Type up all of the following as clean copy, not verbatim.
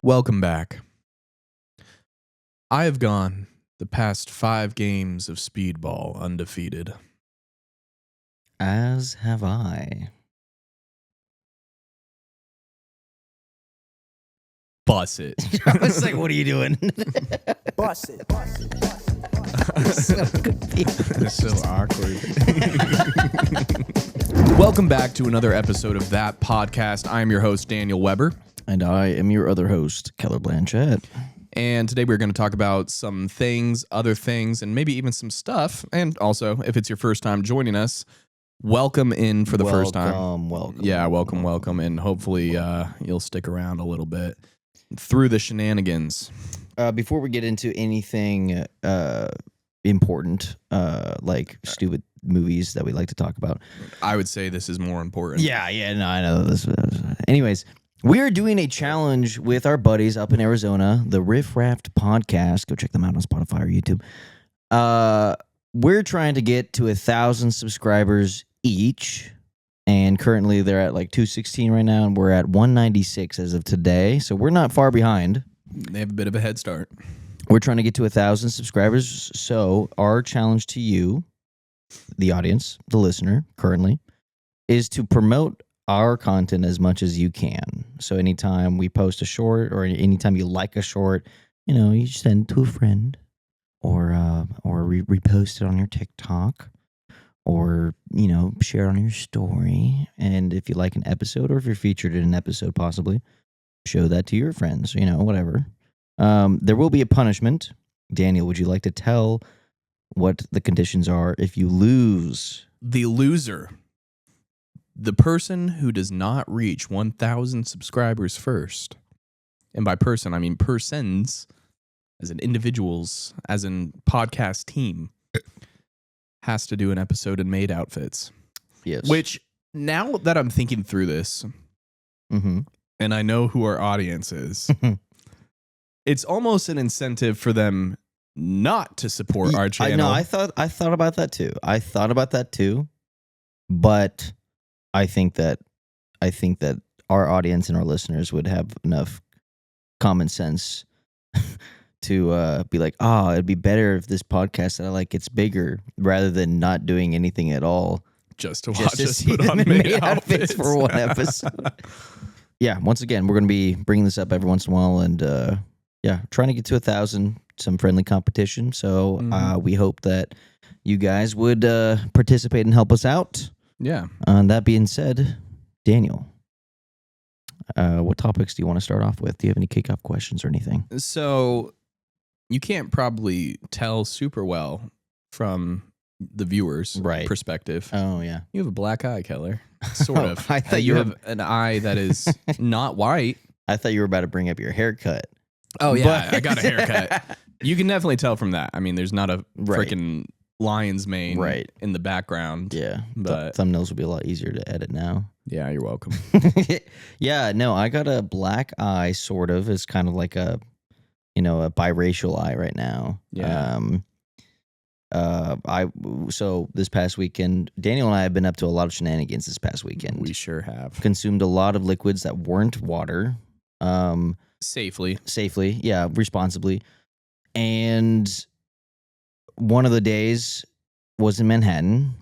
Welcome back. I have gone the past 5 games of Speedball undefeated. As have I. Bus it. I was like, what are you doing? Bust it. So confused. It's so awkward. Welcome back to another episode of That Podcast. I am your host, Daniel Weber. And I am your other host, Keller Blanchett. And today we're going to talk about some things, other things, and maybe even some stuff. And also, if it's your first time joining us, welcome in for the first time. Welcome. Yeah, welcome. And hopefully you'll stick around a little bit through the shenanigans. Before we get into anything important, like stupid movies that we like to talk about. I would say this is more important. Yeah, no, I know this. Anyways, we are doing a challenge with our buddies up in Arizona, the Riff Raft Podcast. Go check them out on Spotify or YouTube. We're trying to get to 1,000 subscribers each, and currently they're at like 216 right now, and we're at 196 as of today, so we're not far behind. They have a bit of a head start. We're trying to get to 1,000 subscribers, so our challenge to you, the audience, the listener currently, is to promote our content as much as you can. So anytime we post a short or anytime you like a short, you send it to a friend or repost it on your TikTok or, share it on your story. And if you like an episode or if you're featured in an episode possibly, show that to your friends, whatever. There will be a punishment. Daniel, would you like to tell what the conditions are if you lose? The loser, the person who does not reach 1,000 subscribers first, and by person, I mean persons, as in individuals, as in podcast team, has to do an episode in maid outfits. Yes. Which, now that I'm thinking through this, Mm-hmm. and I know who our audience is, it's almost an incentive for them not to support our channel. I thought about that too. But I think that our audience and our listeners would have enough common sense to be like, it'd be better if this podcast that I like gets bigger rather than not doing anything at all. Just to watch us see put them on in maid maid outfits for one episode. Yeah, once again, we're going to be bringing this up every once in a while, and trying to get to 1,000, some friendly competition. So we hope that you guys would participate and help us out. Yeah. That being said, Daniel, what topics do you want to start off with? Do you have any kickoff questions or anything? So you can't probably tell super well from the viewer's perspective. Oh, yeah. You have a black eye, Keller. Sort of. I thought you have an eye that is not white. I thought you were about to bring up your haircut. Oh, yeah. I got a haircut. You can definitely tell from that. I mean, there's not a freaking lion's mane in the background. Yeah. But thumbnails will be a lot easier to edit now. Yeah, you're welcome. Yeah, no, I got a black eye, sort of. It's kind of like a biracial eye right now. Yeah. So this past weekend, Daniel and I have been up to a lot of shenanigans this past weekend. We sure have. Consumed a lot of liquids that weren't water. Safely, yeah, responsibly. And one of the days was in Manhattan.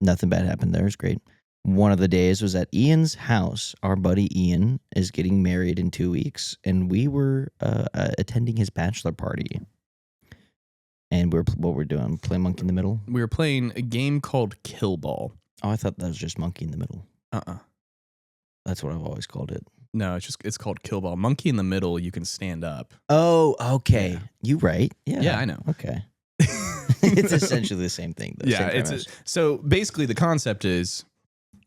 Nothing bad happened there. It's great. One of the days was at Ian's house. Our buddy Ian is getting married in 2 weeks, and we were attending his bachelor party. And what we're doing? Play Monkey in the Middle? we were playing a game called Kill Ball. Oh, I thought that was just Monkey in the Middle. That's what I've always called it. No, it's called Kill Ball. Monkey in the Middle, you can stand up. Oh, okay. Yeah. You right. Yeah, I know. Okay. It's essentially the same thing, though. Yeah, so basically the concept is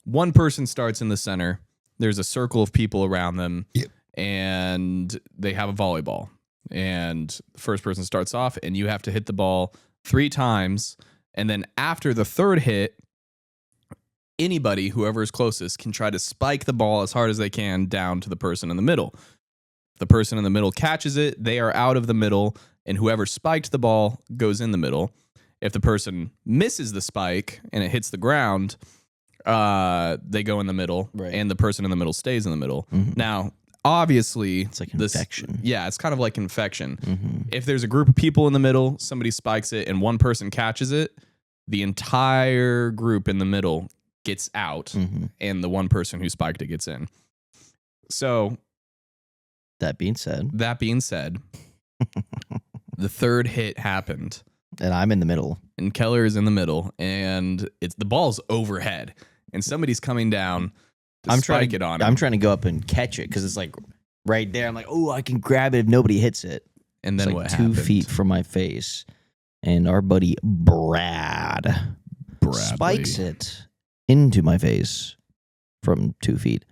one person starts in the center. There's a circle of people around them, and they have a volleyball. And the first person starts off, and you have to hit the ball 3 times. And then after the third hit, anybody, whoever is closest, can try to spike the ball as hard as they can down to the person in the middle. If the person in the middle catches it, they are out of the middle, and whoever spiked the ball goes in the middle. If the person misses the spike and it hits the ground, they go in the middle, and the person in the middle stays in the middle. Mm-hmm. Now, obviously It's like infection. Yeah, it's kind of like infection. Mm-hmm. If there's a group of people in the middle, somebody spikes it and one person catches it, the entire group in the middle gets out and the one person who spiked it gets in. So That being said, the third hit happened. and I'm in the middle. And Keller is in the middle, and the ball's overhead, and somebody's coming down to spike it on him. I'm trying to go up and catch it because it's like right there. I'm like, oh, I can grab it if nobody hits it. And then it's what like happened? 2 feet from my face, and our buddy Brad spikes it into my face from 2 feet,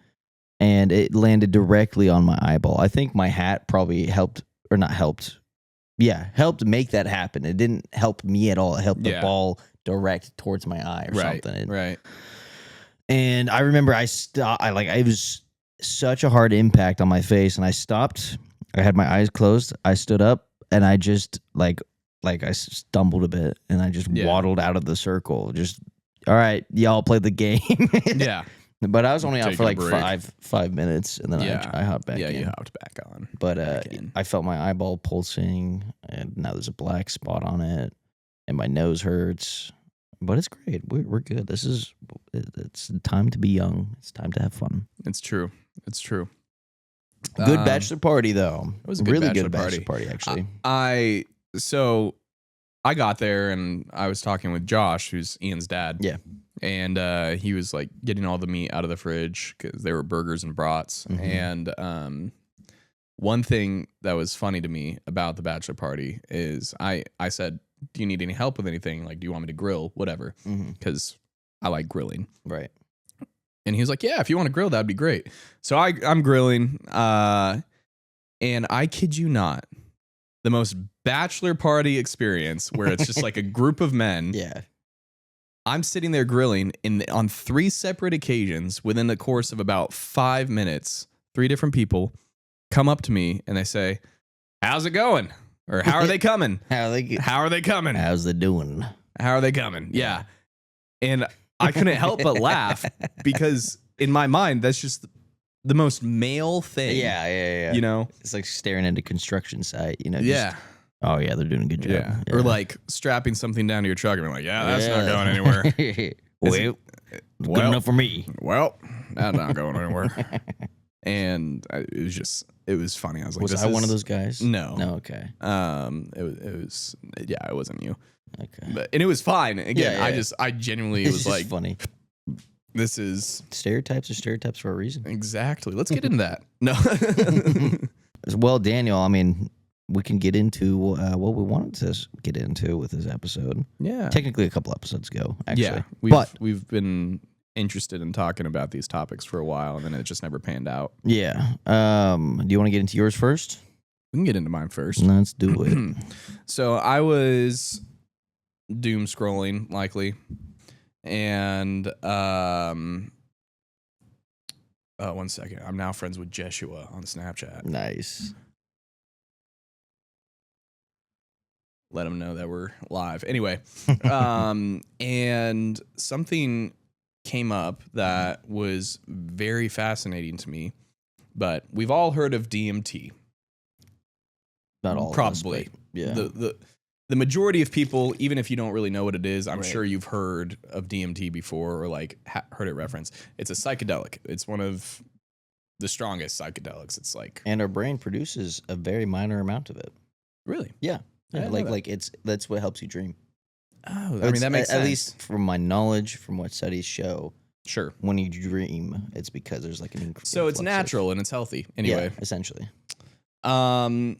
and it landed directly on my eyeball. I think my hat probably helped, or not helped. Yeah, helped make that happen. It didn't help me at all. It helped the ball direct towards my eye or something. Right. And I remember it was such a hard impact on my face, and I stopped. I had my eyes closed. I stood up, and I just like I stumbled a bit, and I just waddled out of the circle. Just, all right, y'all play the game. Yeah. But I was only out for like break. 5 minutes, and then I hopped back in. Yeah, you hopped back on. But I felt my eyeball pulsing, and now there's a black spot on it, and my nose hurts. But it's great. We're good. It's time to be young. It's time to have fun. It's true. Good bachelor party, though. It was a good really bachelor good bachelor party, actually. I got there, and I was talking with Josh, who's Ian's dad. Yeah. And he was like getting all the meat out of the fridge because there were burgers and brats. And one thing that was funny to me about the bachelor party is I said, do you need any help with anything? Like, do you want me to grill? Whatever. Because I like grilling. Right. And he was like, yeah, if you want to grill, that'd be great. So I'm grilling. And I kid you not, the most bachelor party experience where it's just like a group of men. Yeah. I'm sitting there grilling on 3 separate occasions within the course of about 5 minutes. 3 different people come up to me and they say, how's it going? Or how are they coming? How are they coming? How's they doing? How are they coming? Yeah. And I couldn't help but laugh because in my mind, that's just the most male thing. Yeah. You know? It's like staring at a construction site, you know? Yeah. Oh, yeah, they're doing a good job. Yeah. Or like strapping something down to your truck and being like, yeah, that's not going anywhere. Well, good enough for me. Well, that's not going anywhere. And it was funny. I was like, was I one of those guys? No. No, okay. It wasn't you. Okay. And it was fine. Again, Yeah. I genuinely It's was just like, funny. this is Stereotypes are stereotypes for a reason. exactly. Let's get into that. No. Well, Daniel, I mean, we can get into what we wanted to get into with this episode. Yeah. Technically, a couple episodes ago, actually. Yeah. We've been interested in talking about these topics for a while, and then it just never panned out. Yeah. Do you want to get into yours first? We can get into mine first. Let's do it. So I was doom scrolling, likely, and 1 second. I'm now friends with Jeshua on Snapchat. Nice. Let him know that we're live. Anyway, and something came up that was very fascinating to me. But we've all heard of DMT. Not all probably. of us, but yeah. The majority of people, even if you don't really know what it is, I'm Right. sure you've heard of DMT before or like heard it referenced. It's a psychedelic. It's one of the strongest psychedelics. It's like, And our brain produces a very minor amount of it. really? Yeah. I didn't know that. That's what helps you dream. Oh, I mean, that makes sense. At least from my knowledge, from what studies show, Sure. when you dream, it's because there's like an So it's natural and it's healthy. Anyway. Yeah, essentially. But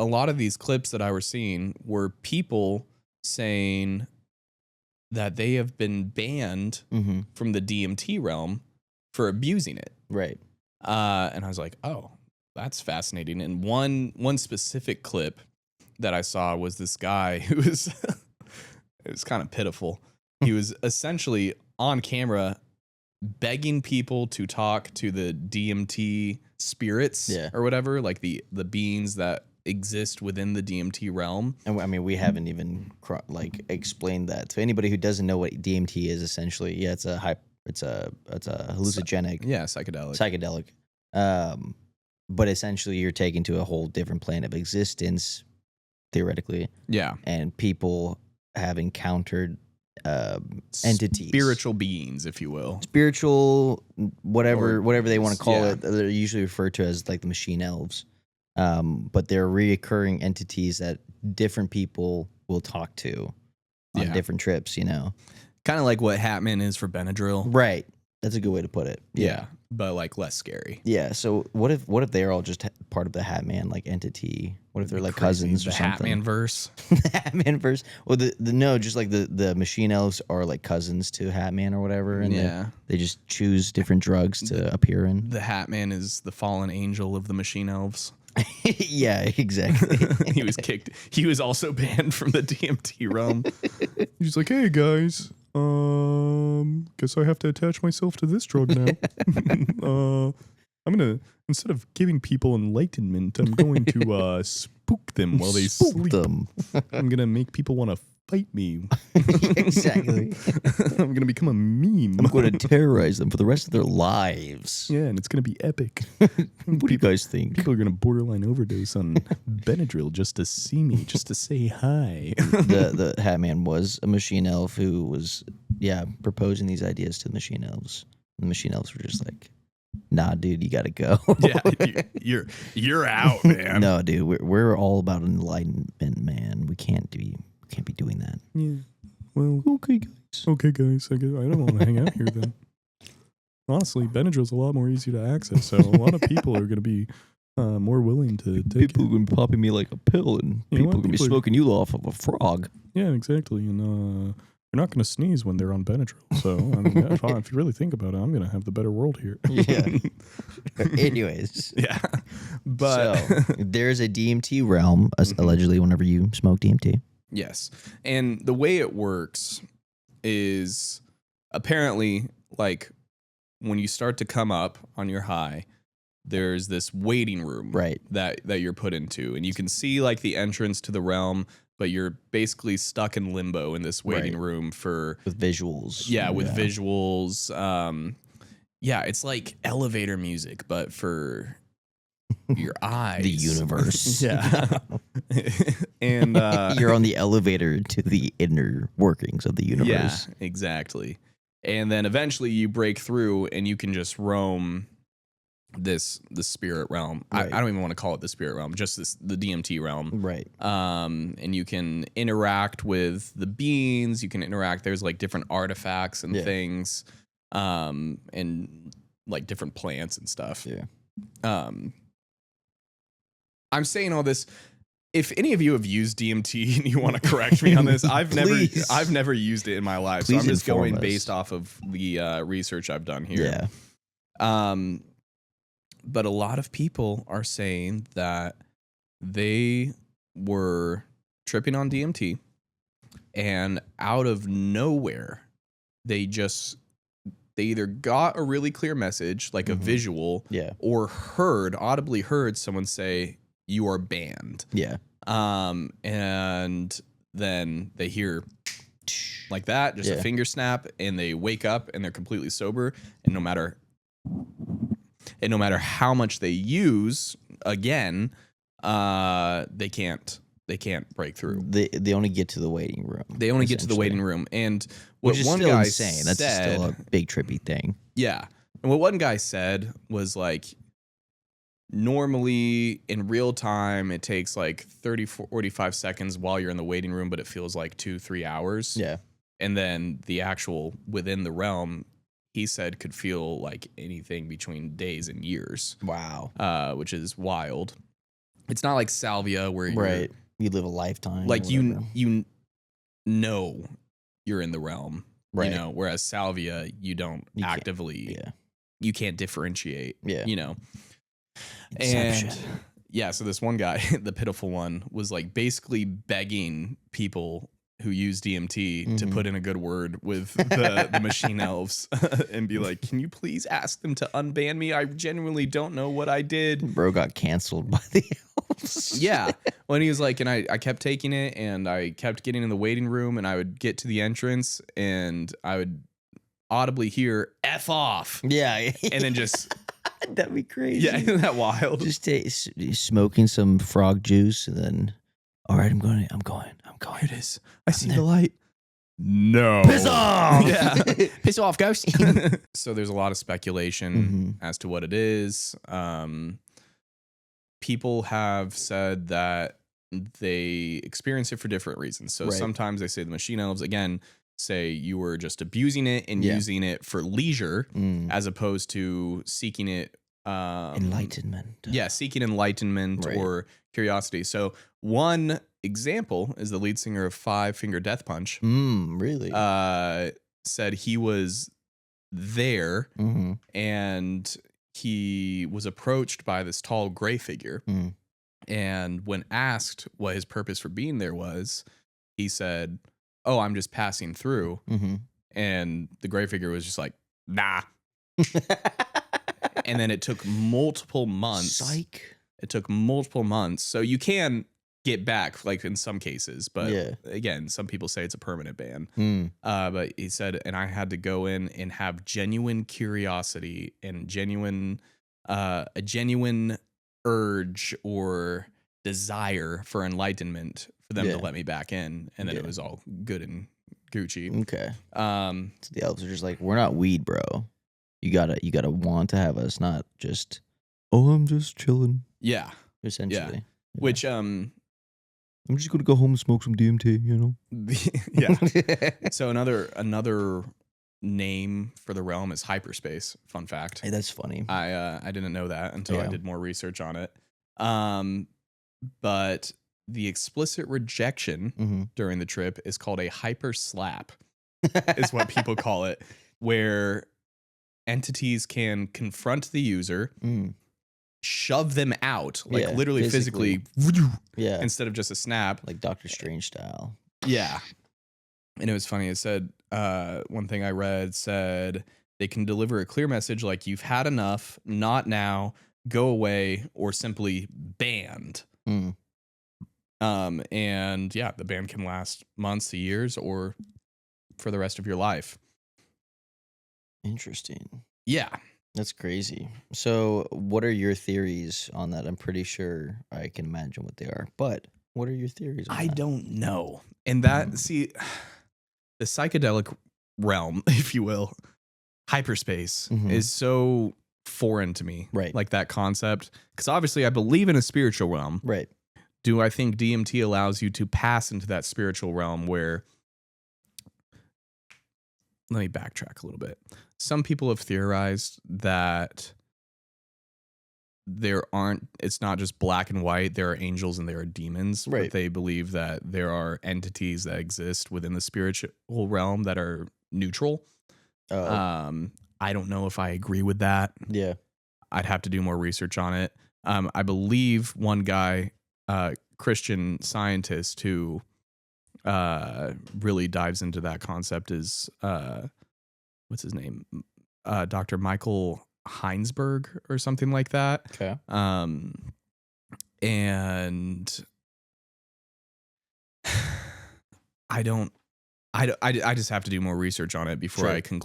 a lot of these clips that I were seeing were people saying that they have been banned Mm-hmm. from the DMT realm for abusing it. Right. And I was like, oh, that's fascinating. And one specific clip that I saw was this guy who was, it was kind of pitiful. He was essentially on camera begging people to talk to the DMT spirits or whatever, like the beings that exist within the DMT realm. And I mean, we haven't even explained that to anybody who doesn't know what DMT is. Essentially, yeah, it's a hallucinogenic, Yeah, psychedelic. But essentially, you're taken to a whole different plane of existence, theoretically, Yeah. and people have encountered entities, Spiritual beings, if you will. spiritual, whatever Or- they want to call yeah. it. They're usually referred to as like the machine elves, but they're reoccurring entities that different people will talk to on Yeah. different trips. You know, Kind of like what Hatman is for Benadryl. right? That's a good way to put it. Yeah. But like less scary. Yeah. So what if they're all just part of the Hatman like entity? What if they're like Crazy. cousins the or something? Hatman verse. The Hatman verse. Well, no, just like the machine elves are like cousins to Hatman or whatever, and Yeah. they just choose different drugs to appear in. The Hatman is the fallen angel of the machine elves. Yeah, exactly. He was kicked. He was also banned from the DMT realm. He's like, hey guys, guess I have to attach myself to this drug now. I'm gonna, instead of giving people enlightenment, I'm going to spook them while they Spook sleep. them. I'm gonna make people want to fight me. Exactly. I'm gonna become a meme. I'm going to terrorize them for the rest of their lives. Yeah, and it's gonna be epic. What do you guys think? People are gonna borderline overdose on Benadryl just to see me, just to say hi. The Hatman was a machine elf who was proposing these ideas to the machine elves. The machine elves were just like, nah, dude, you gotta go. Yeah, you're out, man. No, dude, we're all about enlightenment, man. We can't be doing that. Yeah. Well, Okay, guys. okay, guys. I don't want to hang out here then. Honestly, Benadryl's a lot more easy to access, so a lot of people are going to be more willing to take People it. are gonna be popping me like a pill, and You know people what? are gonna be People are- smoking you off of a frog. Yeah, exactly. And you're not going to sneeze when they're on Benadryl. So, I mean, yeah, fine. If you really think about it, I'm going to have the better world here. Yeah. Anyways, Yeah. But so there's a DMT realm, Mhm. allegedly, whenever you smoke DMT. yes. And the way it works is apparently like when you start to come up on your high, there's this waiting room Right. that you're put into, and you can see like the entrance to the realm, but you're basically stuck in limbo in this waiting Right. room for With visuals. with visuals. It's like elevator music, but for your eyes. the universe. Yeah. And You're on the elevator to the inner workings of the universe. yeah, exactly. And then eventually you break through and you can just roam the spirit realm. Right. I don't even want to call it the spirit realm, just the DMT realm. Right. And you can interact with the beings. You can interact. There's like different artifacts and Yeah. things, and like different plants and stuff. Yeah. I'm saying all this. If any of you have used DMT and you want to correct me on this, I've Please. never used it in my life, Please so I'm just inform going us. based off of the research I've done here. Yeah. But a lot of people are saying that they were tripping on DMT, and out of nowhere, they either got a really clear message, like a Mhm. visual, Yeah. or audibly heard someone say, "You are banned." Yeah. And then they hear like that, just a Yeah. finger snap, and they wake up and they're completely sober. And no matter how much they use, again, they can't break through. They only get to the waiting room. They only get to the essentially. waiting room. And what Which is one still guy insane. That's said, still a big trippy thing. yeah. And what one guy said was like, normally in real time, it takes like 30, 45 seconds while you're in the waiting room, but it feels like 2-3 hours. Yeah. And then the actual within the realm, he said, could feel like anything between days and years, Wow. which is wild. It's not like salvia where you're Right. You live a lifetime. like or whatever. you know you're in the realm, Right. you know, whereas salvia, you don't You can't- actively, Yeah. you can't differentiate, Yeah. you know. Inception. And yeah, so this one guy, the pitiful one, was like basically begging people who use DMT to Mhm. put in a good word with the machine elves and be like, can you please ask them to unban me? I genuinely don't know what I did. Bro got canceled by the elves. Yeah. When he was like, and I kept taking it and I kept getting in the waiting room and I would get to the entrance and I would audibly hear F off Yeah. and then just That'd be crazy. Yeah, isn't that wild? Just smoking some frog juice and then, all right, I'm going. Here it is. I see the light. No. Piss off! Yeah. Piss off, ghost. So there's a lot of speculation as to what it is. People have said that they experience it for different reasons. So sometimes they say the machine elves, again, say you were just abusing it and using it for leisure as opposed to seeking it. Enlightenment. Yeah, seeking enlightenment or curiosity. So one example is the lead singer of Five Finger Death Punch. Really? Said he was there and he was approached by this tall gray figure. And when asked what his purpose for being there was, he said, "Oh, I'm just passing through." And the gray figure was just like, "Nah." And then it took multiple months. Psych. It took multiple months. So you can get back, like in some cases. But again, some people say it's a permanent ban. But he said, and I had to go in and have genuine curiosity and a genuine urge or desire for enlightenment for them to let me back in. And then it was all good and Gucci. Okay. So the elves are just like, we're not weed, bro. You gotta want to have us, not just, oh, I'm just chilling. Yeah. Essentially. Yeah. Which I'm just gonna go home and smoke some DMT, you know? Yeah. So another name for the realm is hyperspace. Fun fact. Hey, that's funny. I didn't know that until I did more research on it. But the explicit rejection during the trip is called a hyper slap, is what people call it, where entities can confront the user, shove them out, like literally physically, instead of just a snap. Like Doctor Strange style. Yeah. And it was funny. It said, one thing I read said they can deliver a clear message like you've had enough, not now, go away, or simply banned. And yeah, the ban can last months to years or for the rest of your life. Interesting. Yeah. That's crazy. So what are your theories on that? I'm pretty sure I can imagine what they are, but what are your theories on I that? don't know. And that, see, the psychedelic realm, if you will, hyperspace is so foreign to me. Right. Like that concept. Because obviously I believe in a spiritual realm. Right. Do I think DMT allows you to pass into that spiritual realm where, let me backtrack a little bit. Some people have theorized that it's not just black and white. There are angels and there are demons. Right. But they believe that there are entities that exist within the spiritual realm that are neutral. I don't know if I agree with that. Yeah. I'd have to do more research on it. I believe one guy, Christian scientist who really dives into that concept is what's his name? Dr. Michael Heinsberg or something like that. Okay. And I just have to do more research on it before I come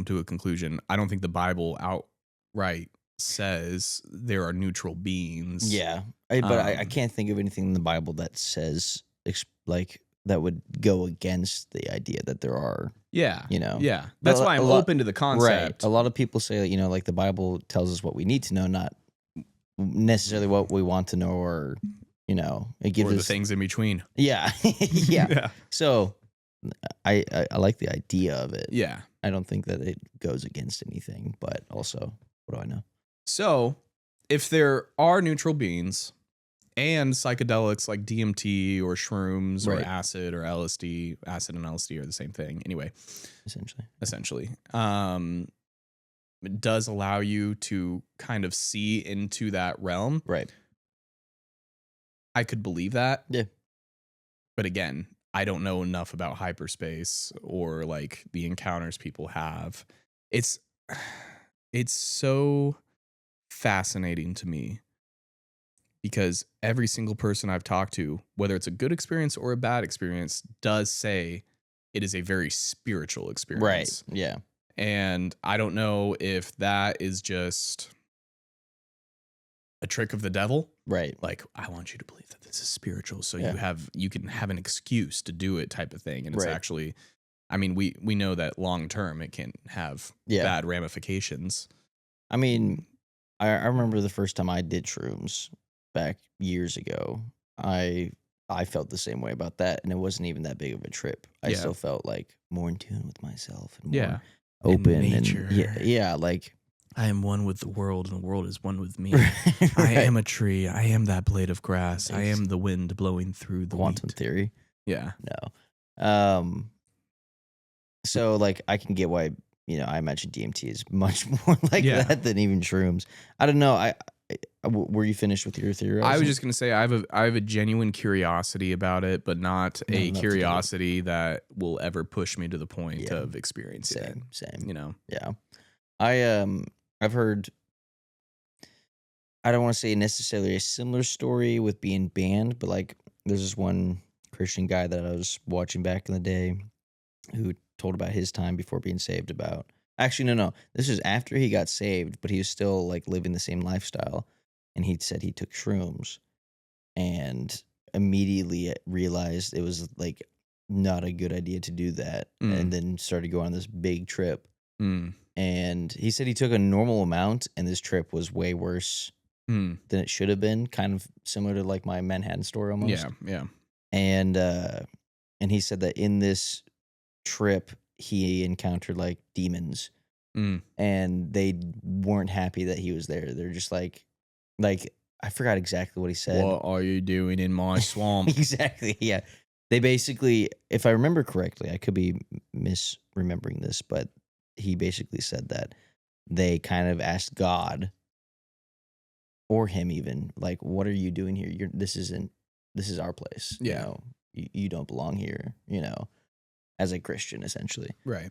to a conclusion. I don't think the Bible outright says there are neutral beings. Yeah. I can't think of anything in the Bible that says like that would go against the idea that there are. Yeah. You know. Yeah. That's why I'm open to the concept. Right. A lot of people say, you know, like the Bible tells us what we need to know, not necessarily what we want to know, or, you know, it gives us the things in between. Yeah. Yeah. So I like the idea of it. Yeah. I don't think that it goes against anything, but also, what do I know? So if there are neutral beings and psychedelics like DMT or shrooms or acid or LSD, acid and LSD are the same thing. Anyway, essentially, it does allow you to kind of see into that realm. Right. I could believe that. Yeah. But again, I don't know enough about hyperspace or like the encounters people have. It's so fascinating to me because every single person I've talked to, whether it's a good experience or a bad experience, does say it is a very spiritual experience. Right. Yeah. And I don't know if that is just a trick of the devil. Right. Like, I want you to believe that this is spiritual, so Yeah. you can have an excuse to do it, type of thing. And it's Right. actually, I mean, we know that long term it can have bad ramifications. I mean, I remember the first time I did shrooms back years ago. I felt the same way about that, and it wasn't even that big of a trip. I still felt like more in tune with myself and more open nature. and yeah, like I am one with the world, and the world is one with me. right. I am a tree. I am that blade of grass. I am the wind blowing through the quantum wheat. theory. Yeah. No. So like I can get why, I imagine DMT is much more like that than even shrooms. I don't know. Were you finished with your theory? I was just gonna say I have a genuine curiosity about it, but not a curiosity that will ever push me to the point of experiencing it. Same. Yeah. I've heard. I don't want to say necessarily a similar story with being banned, but like there's this one Christian guy that I was watching back in the day who told about his time before being saved about. Actually, no. This is after he got saved, but he was still like living the same lifestyle. And he said he took shrooms and immediately realized it was like not a good idea to do that. And then started going on this big trip. And he said he took a normal amount and this trip was way worse than it should have been. Kind of similar to like my Manhattan story almost. Yeah. And he said that in this trip, he encountered like demons and they weren't happy that he was there. They're just like I forgot exactly what he said. What are you doing in my swamp? Exactly. Yeah. They basically, if I remember correctly, I could be misremembering this, but he basically said that they kind of asked God or him even like, what are you doing here? This is our place. Yeah. You don't belong here, as a Christian essentially. Right.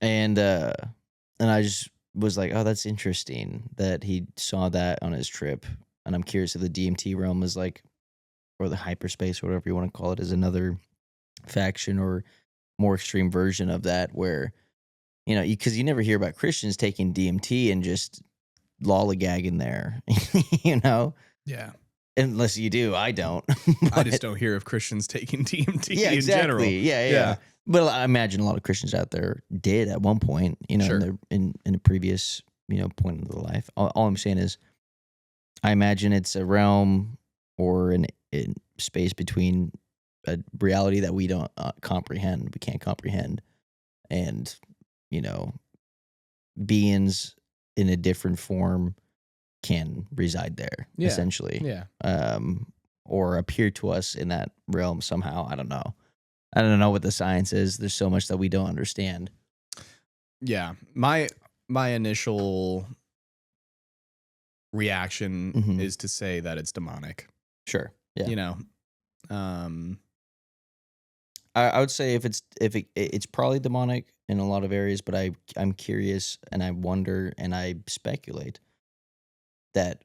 And I just was like, oh, that's interesting that he saw that on his trip. And I'm curious if the DMT realm is like, or the hyperspace, or whatever you want to call it, is another faction or more extreme version of that where, because you never hear about Christians taking DMT and just lollygagging there, Yeah. Unless you do, I don't. I just don't hear of Christians taking DMT Yeah, in general. Yeah. But I imagine a lot of Christians out there did at one point, Sure. in a previous, point of their life. All I'm saying is, I imagine it's a realm or in space between a reality that we don't comprehend, we can't comprehend, and beings in a different form can reside there, essentially. Yeah. Or appear to us in that realm somehow. I don't know. I don't know what the science is. There's so much that we don't understand. Yeah. My initial reaction is to say that it's demonic. Sure. Yeah. I would say if it's probably demonic in a lot of areas, but I'm curious and I wonder and I speculate that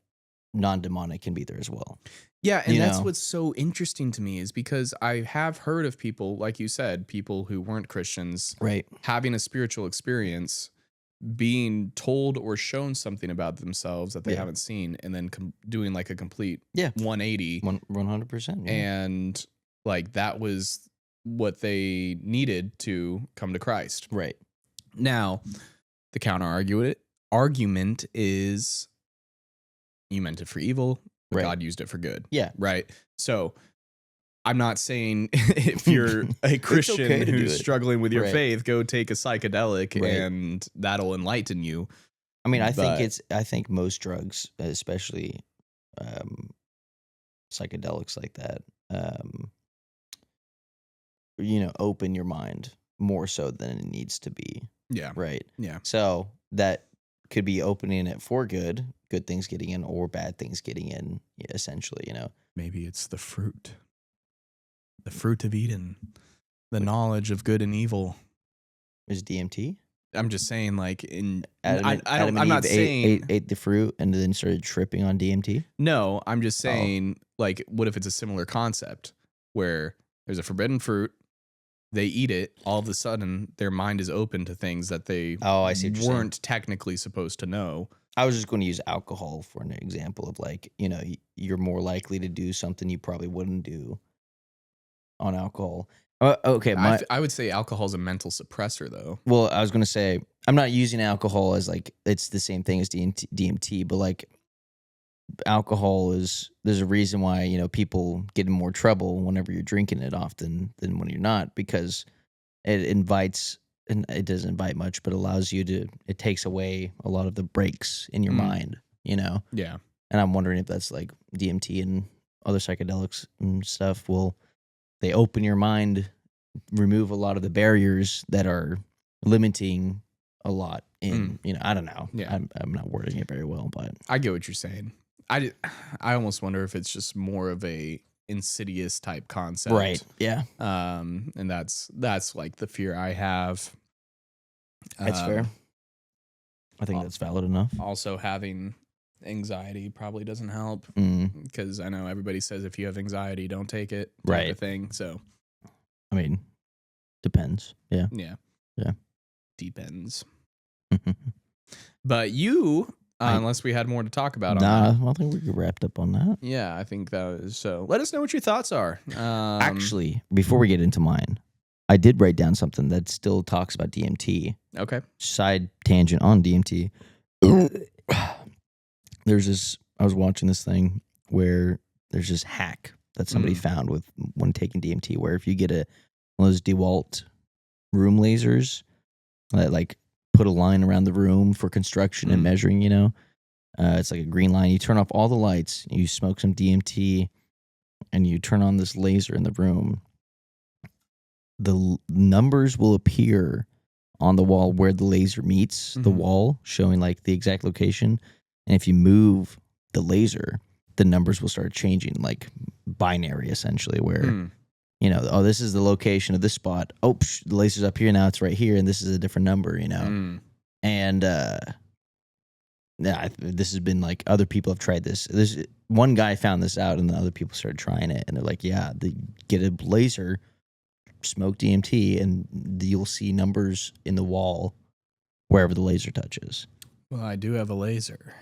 non-demonic can be there as well. Yeah, and that's what's so interesting to me is because I have heard of people, like you said, people who weren't Christians, right, having a spiritual experience, being told or shown something about themselves that they haven't seen, and then doing like a complete 180, 100%, and like that was what they needed to come to Christ. Right. Now, the counter argument is you meant it for evil. But God used it for good. Yeah. Right. So I'm not saying if you're a Christian who's struggling with your faith, go take a psychedelic and that'll enlighten you. I mean, I think most drugs, especially psychedelics like that, open your mind more so than it needs to be. Yeah. Right. Yeah. So that could be opening it for good things getting in or bad things getting in, essentially, Maybe it's the fruit of Eden, the knowledge of good and evil. Is DMT? I'm just saying, like, I'm not saying ate the fruit and then started tripping on DMT. No, I'm just saying, like, what if it's a similar concept where there's a forbidden fruit they eat it, all of a sudden their mind is open to things that they I see what you're saying. weren't technically supposed to know. I was just going to use alcohol for an example of like, you're more likely to do something you probably wouldn't do on alcohol. Okay, I would say alcohol is a mental suppressor, though. well, I was going to say I'm not using alcohol as like it's the same thing as DMT, but like alcohol there's a reason why people get in more trouble whenever you're drinking it often than when you're not, because it invites, and it doesn't invite much, but allows you to, it takes away a lot of the breaks in your mind, Yeah. and I'm wondering if that's like DMT and other psychedelics and stuff. They open your mind, remove a lot of the barriers that are limiting a lot in, I don't know. Yeah. I'm not wording it very well, but I get what you're saying. I almost wonder if it's just more of a insidious type concept. right. Yeah. And that's like the fear I have. That's fair. I think that's valid enough. Also, having anxiety probably doesn't help, because I know everybody says if you have anxiety, don't take it, type Right. of thing. So, I mean, depends. Yeah. yeah, Yeah. depends. But you, unless we had more to talk about, on Nah, that. I think we get wrapped up on that. Yeah, I think that was so. Let us know what your thoughts are. Actually, before we get into mine, I did write down something that still talks about DMT. okay. Side tangent on DMT. I was watching this thing where there's this hack that somebody found when taking DMT, where if you get one of those DeWalt room lasers that like put a line around the room for construction and measuring, it's like a green line. You turn off all the lights, you smoke some DMT, and you turn on this laser in the room. The numbers will appear on the wall where the laser meets the wall, showing like the exact location. And if you move the laser, the numbers will start changing, like binary essentially, where this is the location of this spot. Oh, the laser's up here now; it's right here, and this is a different number. And this has been like other people have tried this. This one guy found this out, and then other people started trying it, and they're like, "Yeah, they get a laser, smoke DMT, and you'll see numbers in the wall wherever the laser touches." Well, I do have a laser.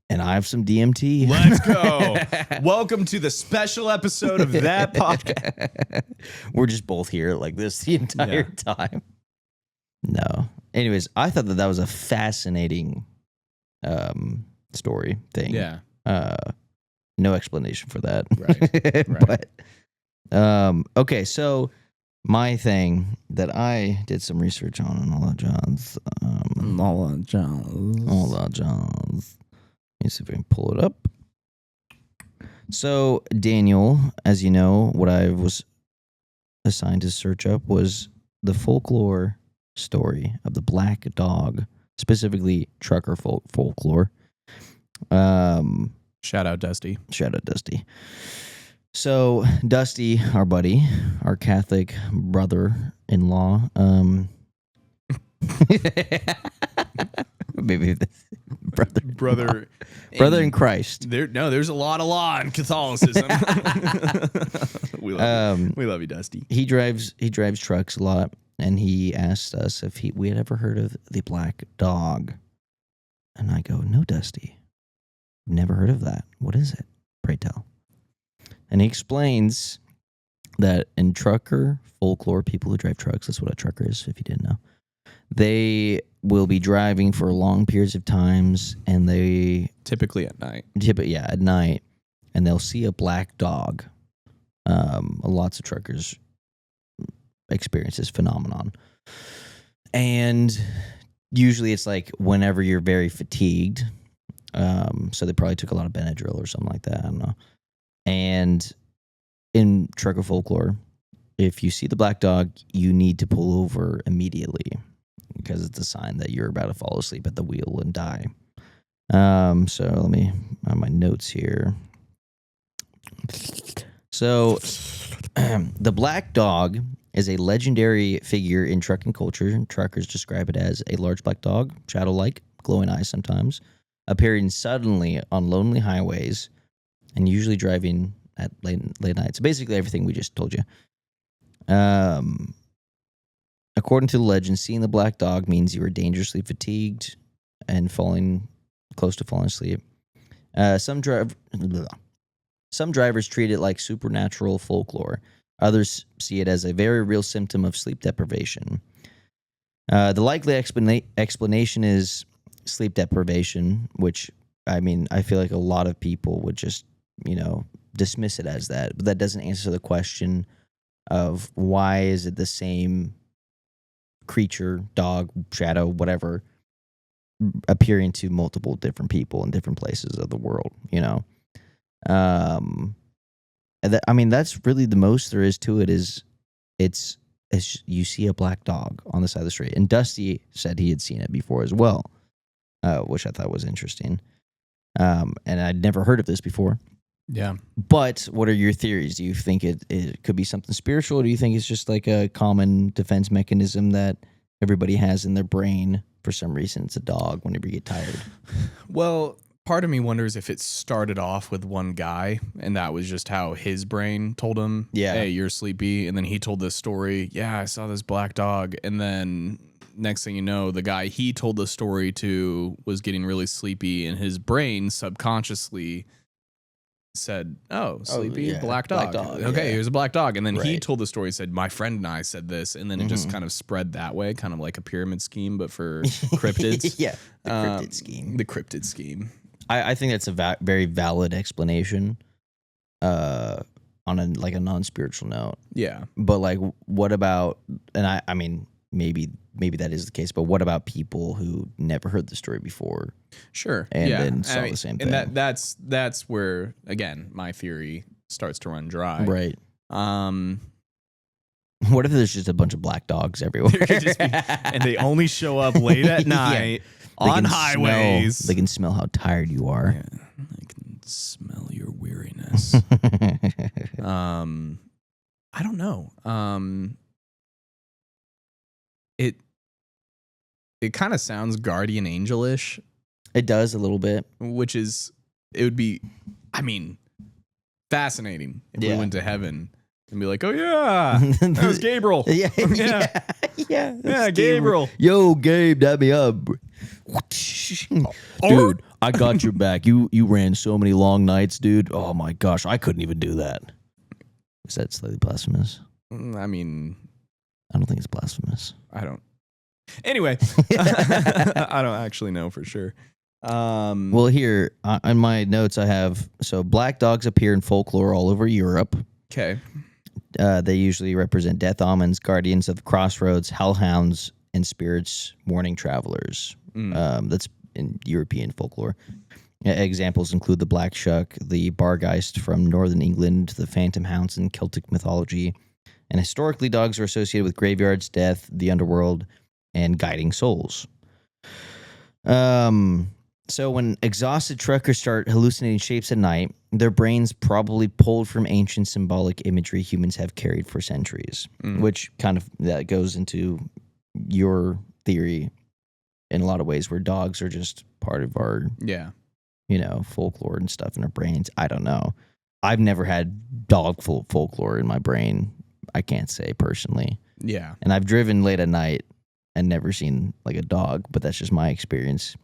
And I have some DMT. Let's go. Welcome to the special episode of that podcast. We're just both here like this the entire time. No. Anyways, I thought that was a fascinating story thing. Yeah. No explanation for that. Right. But okay, so my thing that I did some research on and all that John's. Let me see if I can pull it up. So, Daniel, as you know, what I was assigned to search up was the folklore story of the black dog, specifically trucker folklore. Shout out Dusty. So, Dusty, our buddy, our Catholic brother-in-law, maybe brother in Christ. There's a lot of law in Catholicism. we love you, Dusty. He drives trucks a lot, and he asked us if we had ever heard of the black dog. And I go, "No, Dusty, never heard of that. What is it? Pray tell." And he explains that in trucker folklore, people who drive trucks, that's what a trucker is, if you didn't know, they will be driving for long periods of times, and they typically at night. At night, and they'll see a black dog. Lots of truckers experience this phenomenon, and usually it's like whenever you're very fatigued. So they probably took a lot of Benadryl or something like that. I don't know. And in trucker folklore, if you see the black dog, you need to pull over immediately, because it's a sign that you're about to fall asleep at the wheel and die. So let me on my notes here. So the black dog is a legendary figure in trucking culture. Truckers describe it as a large black dog, shadow-like, glowing eyes sometimes, appearing suddenly on lonely highways, and usually driving at late nights. Basically everything we just told you. According to the legend, seeing the black dog means you are dangerously fatigued and close to falling asleep. Some drivers treat it like supernatural folklore. Others see it as a very real symptom of sleep deprivation. The likely explanation is sleep deprivation, which, I mean, I feel like a lot of people would just, dismiss it as that. But that doesn't answer the question of why is it the same creature, dog, shadow, whatever, appearing to multiple different people in different places of the world, that's really the most there is to it. It's you see a black dog on the side of the street, and Dusty said he had seen it before as well, which I thought was interesting. And I'd never heard of this before. Yeah. But what are your theories? Do you think it could be something spiritual, or do you think it's just like a common defense mechanism that everybody has in their brain for some reason? It's a dog whenever you get tired. Well, part of me wonders if it started off with one guy and that was just how his brain told him, hey, you're sleepy. And then he told this story. Yeah, I saw this black dog. And then next thing you know, the guy he told the story to was getting really sleepy, and his brain subconsciously said, sleepy, black dog. Okay, here's a black dog. And then he told the story, said, my friend and I said this. And then it just kind of spread that way, kind of like a pyramid scheme, but for cryptids. Yeah, the cryptid scheme. The cryptid scheme. I think that's a very valid explanation on a non-spiritual note. Yeah. But like, what about, and I mean, maybe that is the case, but what about people who never heard the story before? Sure. And then saw the same thing. And that's where, again, my theory starts to run dry. Right. What if there's just a bunch of black dogs everywhere? And they only show up late at night on highways. They can smell how tired you are. Yeah, I can smell your weariness. I don't know. It kind of sounds guardian angel-ish. It does a little bit. Which is, it would be, I mean, fascinating if we went to heaven and be like, oh yeah, that was Gabriel. Yeah. Gabriel. Yo, Gabe, dab me up. Dude, I got your back. You ran so many long nights, dude. Oh my gosh, I couldn't even do that. Is that slightly blasphemous? I mean, I don't think it's blasphemous. I don't. Anyway, I don't actually know for sure. Well, here on my notes, I have black dogs appear in folklore all over Europe. Okay. They usually represent death omens, guardians of the crossroads, hellhounds, and spirits, warning travelers. That's in European folklore. Examples include the Black Shuck, the Bargeist from northern England, the Phantom Hounds in Celtic mythology. And historically, dogs are associated with graveyards, death, the underworld, and guiding souls. So when exhausted truckers start hallucinating shapes at night, their brains probably pulled from ancient symbolic imagery humans have carried for centuries, which kind of that goes into your theory in a lot of ways, where dogs are just part of our folklore and stuff in our brains. I don't know. I've never had dog folklore in my brain. I can't say personally. Yeah. And I've driven late at night and never seen like a dog, but that's just my experience.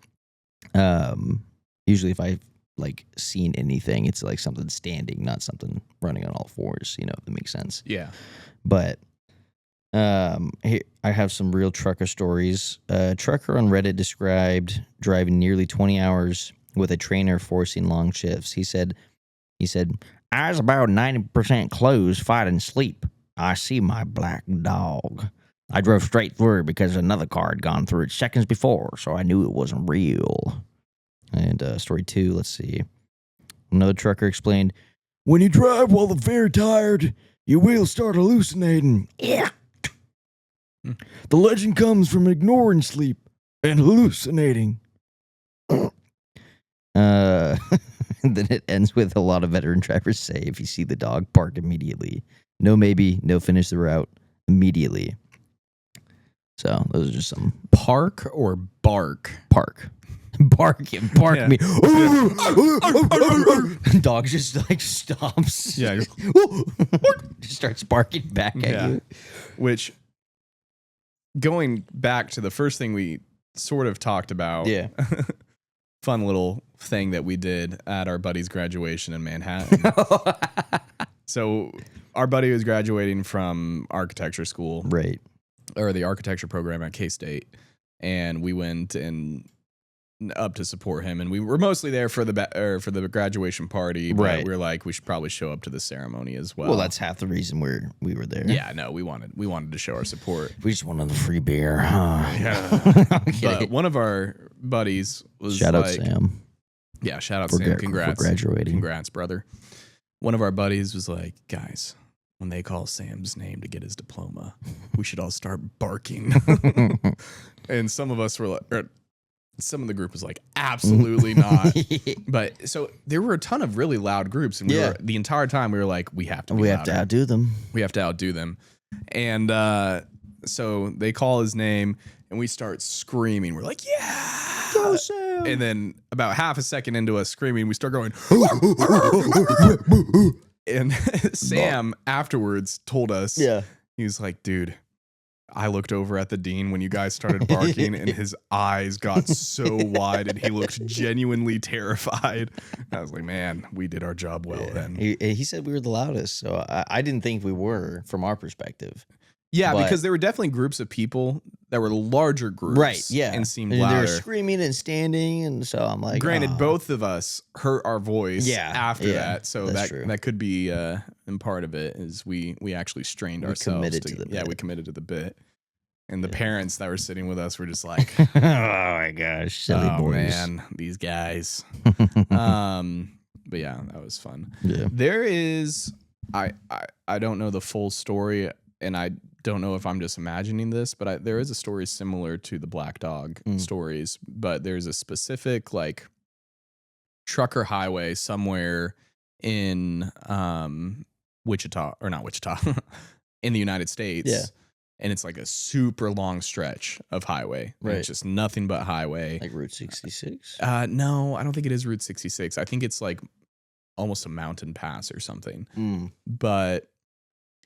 Usually if I've like seen anything, it's like something standing, not something running on all fours, if that makes sense. Yeah. But here I have some real trucker stories. A trucker on Reddit described driving nearly 20 hours with a trainer forcing long shifts. He said, I was about 90% closed, fighting sleep. I see my black dog. I drove straight through because another car had gone through it seconds before, so I knew it wasn't real. And story 2, let's see. Another trucker explained, when you drive while very tired, your wheels start hallucinating. Yeah. The legend comes from ignoring sleep and hallucinating. And then it ends with a lot of veteran drivers say, if you see the dog, park immediately. No maybe, no finish the route, immediately. So those are just some. Park or bark? Park. Bark me. Dog just like stops. Yeah. Just starts barking back at you. Which going back to the first thing we sort of talked about. Yeah. Fun little thing that we did at our buddy's graduation in Manhattan. So our buddy was graduating from architecture school. Right. Or the architecture program at K-State. And we went up to support him, and we were mostly there for the graduation party, but right. we were like, we should probably show up to the ceremony as well. Well, that's half the reason we were there. Yeah, no, we wanted to show our support. We just wanted the free beer. Huh? Yeah. But one of our buddies was shout out Sam. Yeah, shout out Sam. Congrats. For graduating. Congrats, brother. One of our buddies was like, guys, when they call Sam's name to get his diploma, we should all start barking. And some of us were like, some of the group was like, absolutely not. But so there were a ton of really loud groups, and the entire time we were like, we have to outdo them. We have to outdo them. And so they call his name, and we start screaming. We're like, yeah. Go Sam. And then about half a second into us screaming, we start going, and Sam afterwards told us, he was like, dude, I looked over at the dean when you guys started barking, and his eyes got so wide, and he looked genuinely terrified. I was like, man, we did our job well then. He said we were the loudest, so I didn't think we were from our perspective. Yeah, because there were definitely groups of people that were larger groups. Right, yeah. And seemed louder. They were screaming and standing, and so I'm like, granted, both of us hurt our voice after that, so that could be in part of it is we actually strained ourselves. Committed to the bit. Yeah, we committed to the bit. And the parents that were sitting with us were just like, oh my gosh, silly boys. Man, these guys. But yeah, that was fun. Yeah. There is, I don't know the full story, and I don't know if I'm just imagining this, but there is a story similar to the Black Dog stories, but there's a specific like trucker highway somewhere in Wichita, or not Wichita, in the United States. Yeah. And it's like a super long stretch of highway. Right. It's just nothing but highway. Like Route 66? No, I don't think it is Route 66. I think it's like almost a mountain pass or something. But,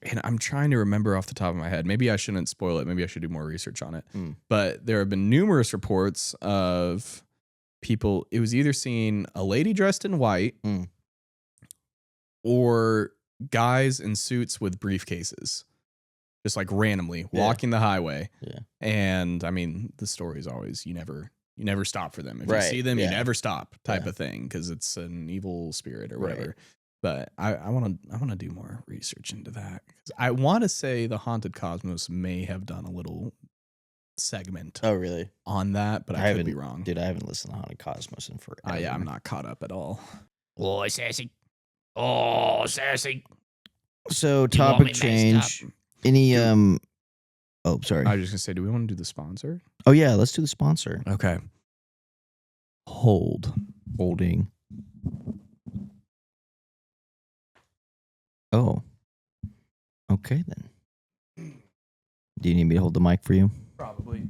and I'm trying to remember off the top of my head. Maybe I shouldn't spoil it. Maybe I should do more research on it. But there have been numerous reports of people. It was either seeing a lady dressed in white or guys in suits with briefcases. Just like randomly walking the highway. Yeah. And I mean, the story is always you never stop for them. If you see them, you never stop type of thing, because it's an evil spirit or whatever. Right. But I want to do more research into that. I want to say the Haunted Cosmos may have done a little segment. Oh, really? On that, but I could be wrong. Dude, I haven't listened to Haunted Cosmos in forever. Yeah, I'm not caught up at all. Oh, sassy. Oh, sassy. So topic change. Any oh, sorry. I was just gonna say, do we want to do the sponsor? Oh yeah, let's do the sponsor. Okay. Holding. Oh. Okay then. Do you need me to hold the mic for you? Probably.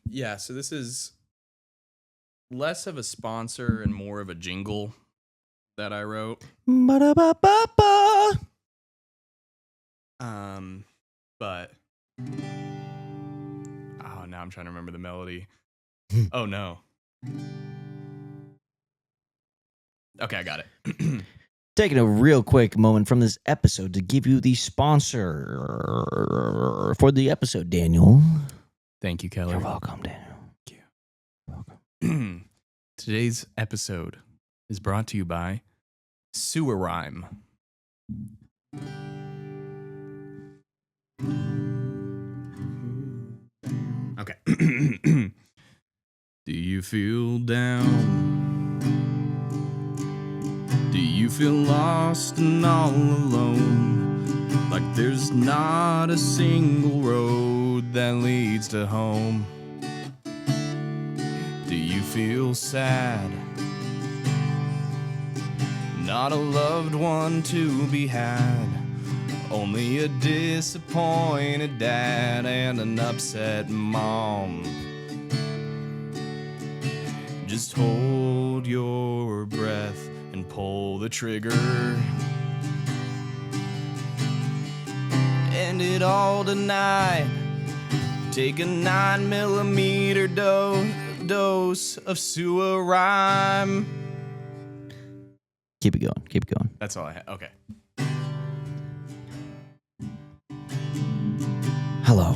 Yeah, so this is less of a sponsor and more of a jingle that I wrote. Ba-da-ba-ba-ba. But now I'm trying to remember the melody. Oh no. Okay, I got it. Taking a real quick moment from this episode to give you the sponsor for the episode, Daniel. Thank you, Kelly. You're welcome, Daniel. Thank you. Welcome. Today's episode is brought to you by Sewer Rhyme. Okay. Do you feel down? Do you feel lost and all alone? Like there's not a single road that leads to home? Do you feel sad? Not a loved one to be had, only a disappointed dad and an upset mom. Just hold your breath and pull the trigger. And end it all tonight. Take a 9mm dose of sewer rhyme. Keep it going. Keep it going. That's all I had. Okay. Hello.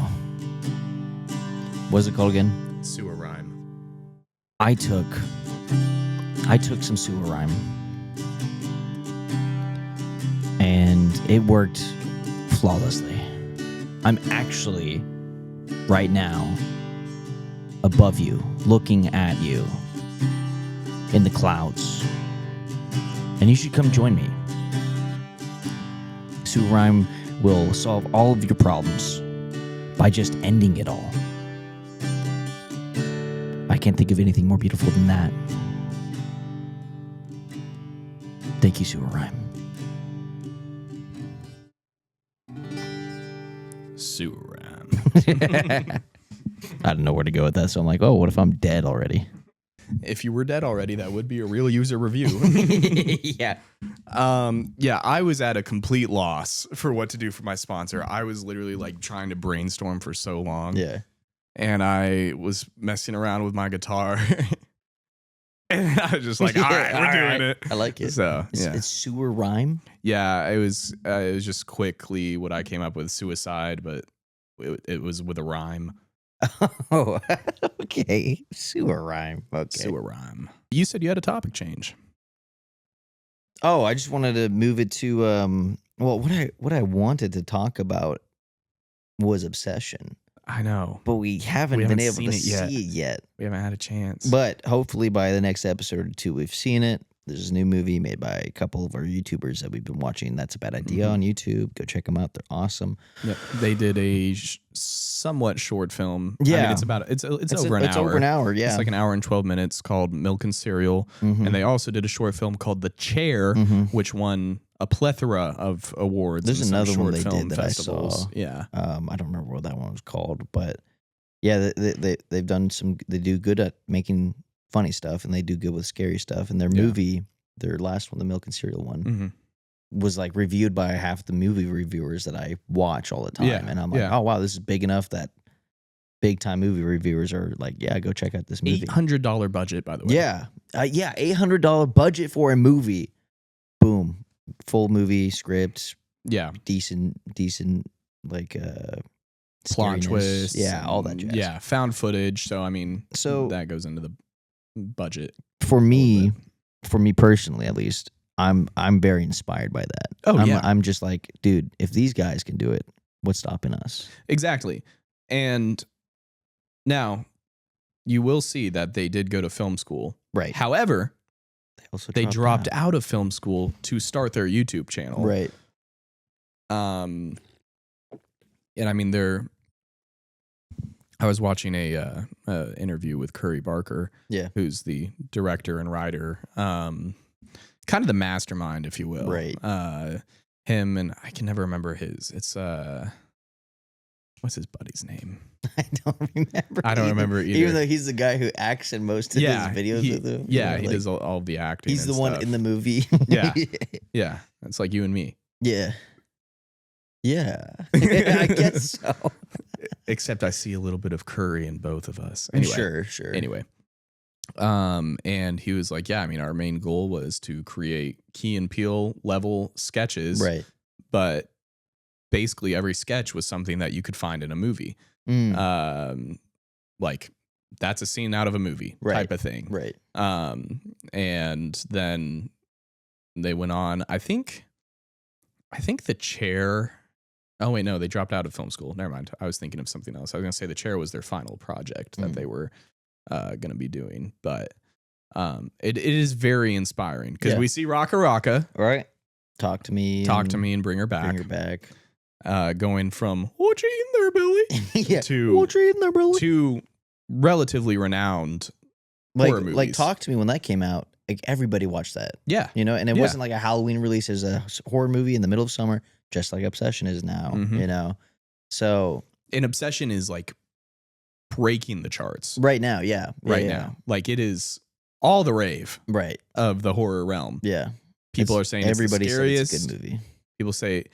What's it called again? Sewer rhyme. I took some sewer rhyme, and it worked flawlessly. I'm actually right now above you, looking at you in the clouds, and you should come join me. Sewer rhyme will solve all of your problems by just ending it all. I can't think of anything more beautiful than that. Thank you, Sewer Rhyme. Sewer rhyme. I don't know where to go with that, so I'm like, oh, what if I'm dead already? If you were dead already, that would be a real user review. Yeah. Yeah, I was at a complete loss for what to do for my sponsor. I was literally like trying to brainstorm for so long. Yeah. And I was messing around with my guitar. And I was just like, all right, we're doing it. I like it. So, yeah. It's Sewer Rhyme? Yeah, it was just quickly what I came up with, suicide, but it was with a rhyme. Oh, okay. Sewer Rhyme. Okay. Sewer rhyme. You said you had a topic change. Oh, I just wanted to move it to well, what I wanted to talk about was obsession. I know. But we haven't been able to see it yet. We haven't had a chance. But hopefully by the next episode or two, we've seen it. There's a new movie made by a couple of our YouTubers that we've been watching. That's a Bad Idea on YouTube. Go check them out. They're awesome. Yep. They did a somewhat short film. Yeah. I mean, it's over an hour. It's over an hour, yeah. It's like an hour and 12 minutes called Milk and Cereal. Mhm. And they also did a short film called The Chair, which won a plethora of awards. There's in some another one short they film did that festivals. I saw. Yeah. I don't remember what that one was called, but yeah, they've done some. They do good at making funny stuff, and they do good with scary stuff. And their movie, their last one, the Milk and Cereal one, was like reviewed by half the movie reviewers that I watch all the time. Yeah, And I'm like, oh wow, this is big enough that big time movie reviewers are like, yeah, go check out this movie. $800 budget, by the way. Yeah, $800 budget for a movie. Boom, full movie script. Yeah. Decent like Plot scariness. twists. Yeah, all that jazz. Yeah. Found footage. So, I mean, So that goes into the budget. for me personally, at least, I'm very inspired by that. Oh, yeah. I'm just like, dude, if these guys can do it, what's stopping us? Exactly. And now you will see that they did go to film school. Right. However, they dropped out. out of film school to start their YouTube channel. Right. And I mean, I was watching a interview with Curry Barker, who's the director and writer, kind of the mastermind, if you will. Right. Him and I can never remember his. It's what's his buddy's name? I don't remember. I don't remember either. Even though he's the guy who acts in most of his videos with him. Yeah, he he does all the acting. He's and the one stuff. in the movie. Yeah. Yeah. It's like you and me. Yeah. Yeah. I guess so. Except I see a little bit of Curry in both of us. Anyway, Sure. Anyway. And he was like, yeah, I mean, our main goal was to create Key and Peele level sketches. Right. But basically every sketch was something that you could find in a movie. Like that's a scene out of a movie type of thing. Right. And then they went on, I think The Chair. Oh wait, no, they dropped out of film school. Never mind. I was thinking of something else. I was going to say The Chair was their final project that they were going to be doing, but it is very inspiring because we see Raka Raka. Right. Talk to me And bring her back. Going from what you eating there, Billy? To what you eating there, Billy? To relatively renowned horror movies. Like Talk to Me, when that came out, like everybody watched that. Yeah. You know, and it wasn't like a Halloween release. It was a horror movie in the middle of summer, just like Obsession is now, you know? So. And Obsession is like breaking the charts. Right now, yeah. Right now. Like it is all the rave of the horror realm. Yeah. People are saying everybody it's the scariest. says it's a good movie. People say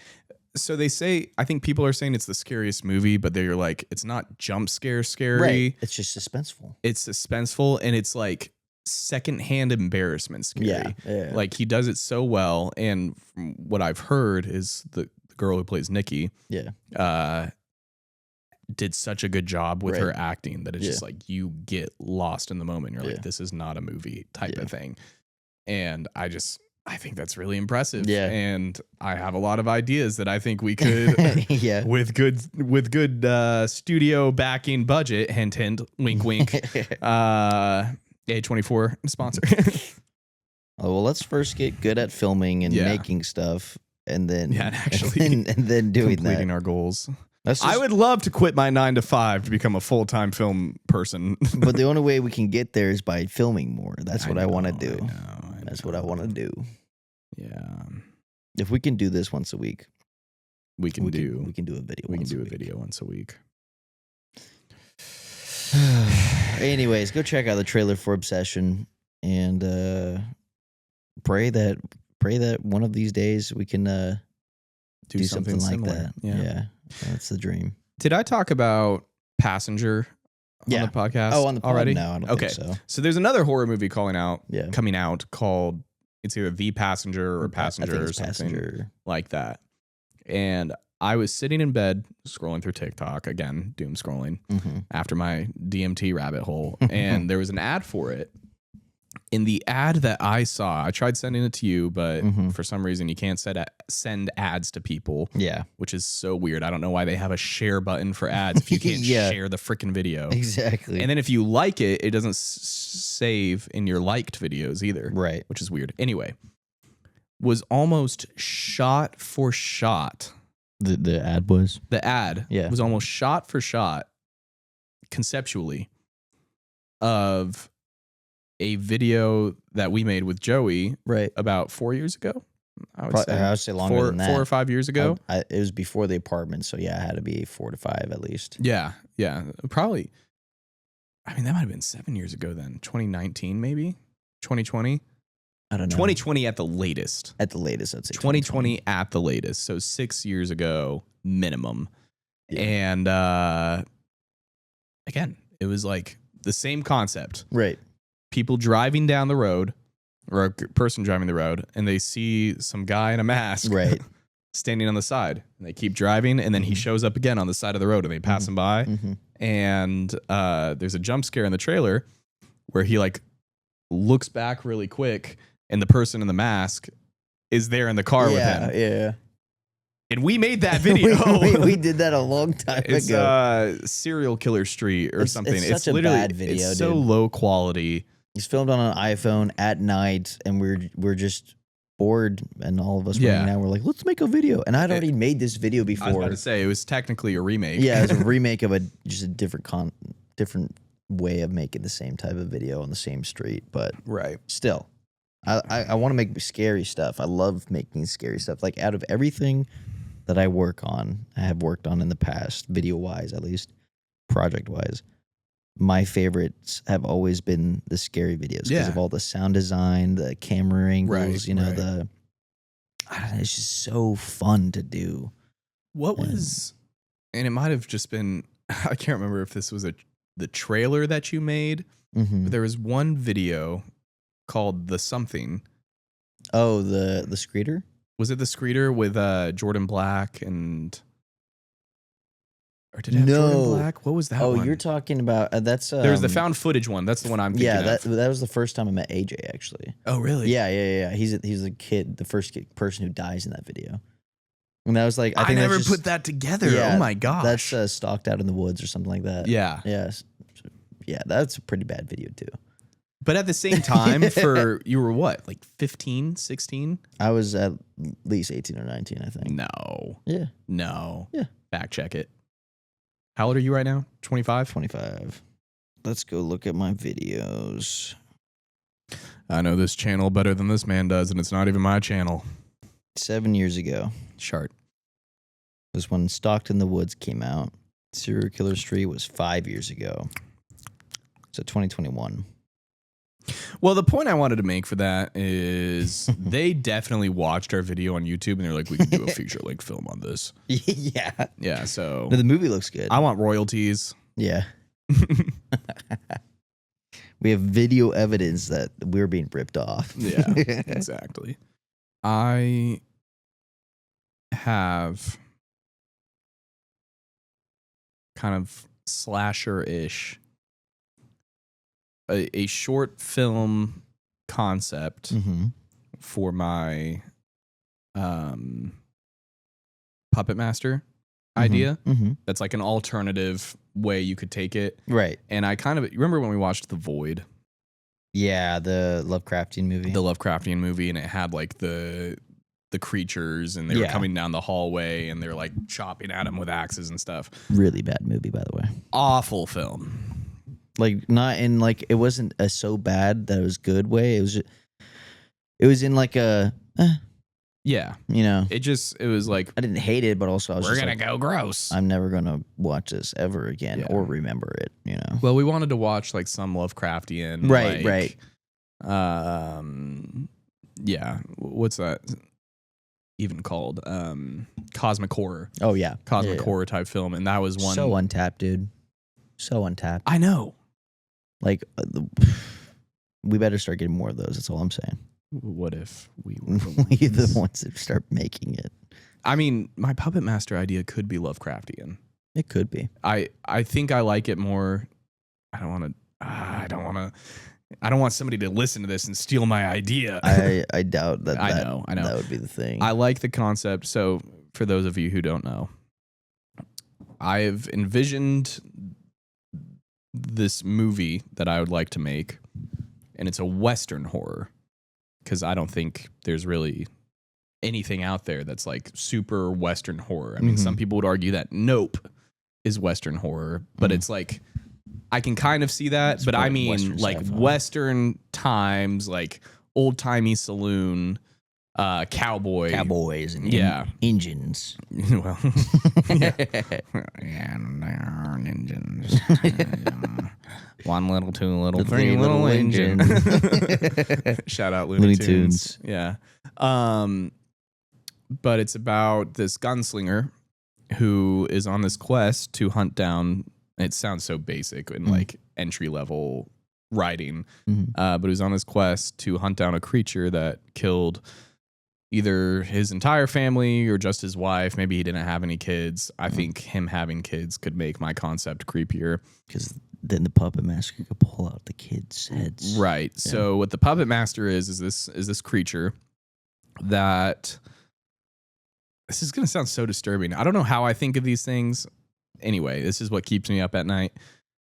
So they say, I think people are saying it's the scariest movie, but they're like, it's not jump scare scary. Right. It's just suspenseful. It's suspenseful, and it's like secondhand embarrassment scary. Yeah. Like he does it so well. And from what I've heard is the girl who plays Nikki, did such a good job with her acting that it's just like you get lost in the moment. You're like, this is not a movie type of thing. And I think that's really impressive. Yeah. And I have a lot of ideas that I think we could, with good studio backing budget, hint, hint, wink, wink, A24 sponsor. Oh, well, let's first get good at filming and making stuff, and then and then doing completing that. our goals. I would love to quit my 9 to 5 to become a full-time film person. But the only way we can get there is by filming more. That's what I want to do. That's what I want to do. Yeah. If we can do this once a week, we can do a video. We can do a video once a week. Anyways, go check out the trailer for Obsession, and pray that one of these days we can do something like similar. that. Yeah, that's the dream. Did I talk about Passenger on the podcast? Oh, on the pod? already? No, I don't think so. So there's another horror movie coming out called, it's either The Passenger or Passenger or something like that. And I was sitting in bed scrolling through TikTok, again, doom scrolling, after my DMT rabbit hole, and there was an ad for it. In the ad that I saw, I tried sending it to you, but for some reason you can't send ads to people. Yeah. Which is so weird. I don't know why they have a share button for ads if you can't share the freaking video. Exactly. And then if you like it, it doesn't save in your liked videos either. Right. Which is weird. Anyway, was almost shot for shot. The ad was? The ad was almost shot for shot, conceptually, of a video that we made with Joey about 4 years ago. I would say longer than that. 4 or 5 years ago. It was before the apartment, so yeah, it had to be 4 to 5 at least. Yeah, probably. I mean, that might have been 7 years ago then. 2019, maybe 2020. I don't know. 2020 at the latest. At the latest, I'd say 2020 at the latest. So 6 years ago minimum. Yeah. And again, it was like the same concept. Right. People driving down the road, or a person driving the road, and they see some guy in a mask standing on the side. And they keep driving, and then he shows up again on the side of the road, and they pass him by. And there's a jump scare in the trailer where he like looks back really quick, and the person in the mask is there in the car with him. Yeah. And we made that video. we did that a long time ago. It's Serial Killer Street or something. It's such a bad video, it's so low quality. It's filmed on an iPhone at night, and we're just bored, and all of us right now we're like, let's make a video. And I'd already made this video before. I was about to say, it was technically a remake. Yeah, it was a remake of just a different way of making the same type of video on the same street, but still. I want to make scary stuff. I love making scary stuff. Like, out of everything that I have worked on in the past, video-wise at least, project-wise, my favorites have always been the scary videos because of all the sound design, the camera angles, it's just so fun to do. And it might have just been, I can't remember if this was the trailer that you made, but there was one video called The Something. Oh, the Screeter? Was it the Screeter with Jordan Black and... Or did it have Jordan Black? What was that one? Oh, you're talking about... that's... there was the found footage one. That's the one I'm thinking of. That was the first time I met AJ, actually. Oh, really? Yeah. He's the kid, the first person who dies in that video. And that was like... I never put that together. Yeah, oh, my gosh. That's Stalked Out in the Woods or something like that. Yeah. Yeah, that's a pretty bad video, too. But at the same time, you were what, like 15, 16? I was at least 18 or 19, I think. No. Yeah. No. Yeah. Fact check it. How old are you right now? 25? 25. Let's go look at my videos. I know this channel better than this man does, and it's not even my channel. 7 years ago. Chart. Was when Stalked in the Woods came out. Serial Killer Street was 5 years ago. So 2021. Well, the point I wanted to make for that is they definitely watched our video on YouTube and they're like, we can do a feature length film on this. Yeah. Yeah, so No, the movie looks good. I want royalties. Yeah. We have video evidence that we're being ripped off. Yeah, exactly. I have kind of slasher-ish a short film concept Mm-hmm. for my Puppet Master idea. Mm-hmm. That's like an alternative way you could take it. Right. And I kind of remember when we watched The Void, Yeah, the Lovecraftian movie. the Lovecraftian movie, and it had like the creatures and they were Yeah. coming down the hallway and they're like chopping at them with axes and stuff. Really bad movie, by the way. Awful film. Like not in like it wasn't a so bad that it was good way. It was in like a Yeah. you know. It was like, I didn't hate it, but also I was We're just gonna like, go gross. I'm never gonna watch this ever again Yeah. or remember it. You know. well, we wanted to watch like some Lovecraftian. Right, like, right. Yeah. What's that even called? Cosmic horror. Oh yeah, Cosmic Yeah. horror type film. And that was one. So untapped, dude. So untapped. I know. Like we better start getting more of those. That's all I'm saying. What if we were We're the ones that start making it. I mean, my Puppet Master idea could be Lovecraftian. It could be. I think I like it more. I don't want somebody to listen to this and steal my idea. I doubt that. I know. That would be the thing. I like the concept. So for those of you who don't know, I've envisioned this movie that I would like to make, and it's a Western horror because I don't think there's really anything out there that's like super Western horror. I mean, some people would argue that Nope is Western horror, but it's like I can kind of see that. It's but I more mean, Western like sci-fi. Western times, like old timey saloon, cowboy. Cowboys and Yeah. engines. Well, yeah. And there are engines. One little, two little, The three three little little engine. Shout out Looney Looney Tunes. Tunes. Yeah. But it's about this gunslinger who is on this quest to hunt down. It sounds so basic and like entry level writing, but who's on this quest to hunt down a creature that killed either his entire family or just his wife. Maybe he didn't have any kids. I think him having kids could make my concept creepier. Because then the puppet master could pull out the kids' heads. Right. Yeah. So what the puppet master is this creature that this is going to sound so disturbing. I don't know how I think of these things. Anyway, this is what keeps me up at night.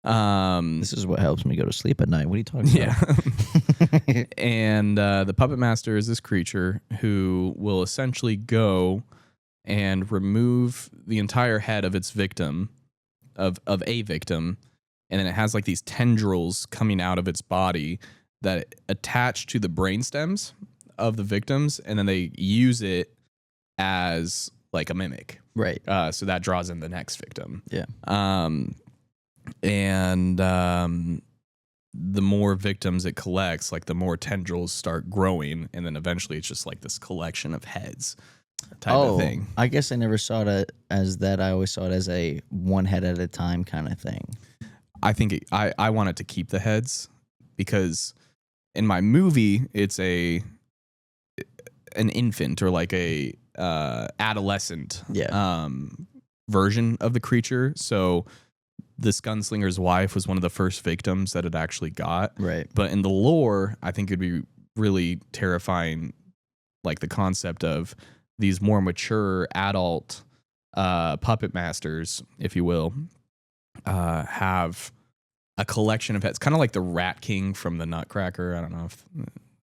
This is what helps me go to sleep at night. What are you talking Yeah. about? And the puppet master is this creature who will essentially go and remove the entire head of its victim, of a victim, and then it has like these tendrils coming out of its body that attach to the brain stems of the victims, and then they use it as like a mimic. Right. So that draws in the next victim. Yeah. The more victims it collects, like the more tendrils start growing, and then eventually it's just like this collection of heads type of thing. I guess I never saw it as that. I always saw it as a one head at a time kind of thing. I think I want it to keep the heads because in my movie it's an infant or like a adolescent version of the creature. So this gunslinger's wife was one of the first victims that it actually got. Right. But in the lore, I think it'd be really terrifying, like the concept of these more mature adult puppet masters, if you will, have a collection of heads, kind of like the Rat King from the Nutcracker. I don't know if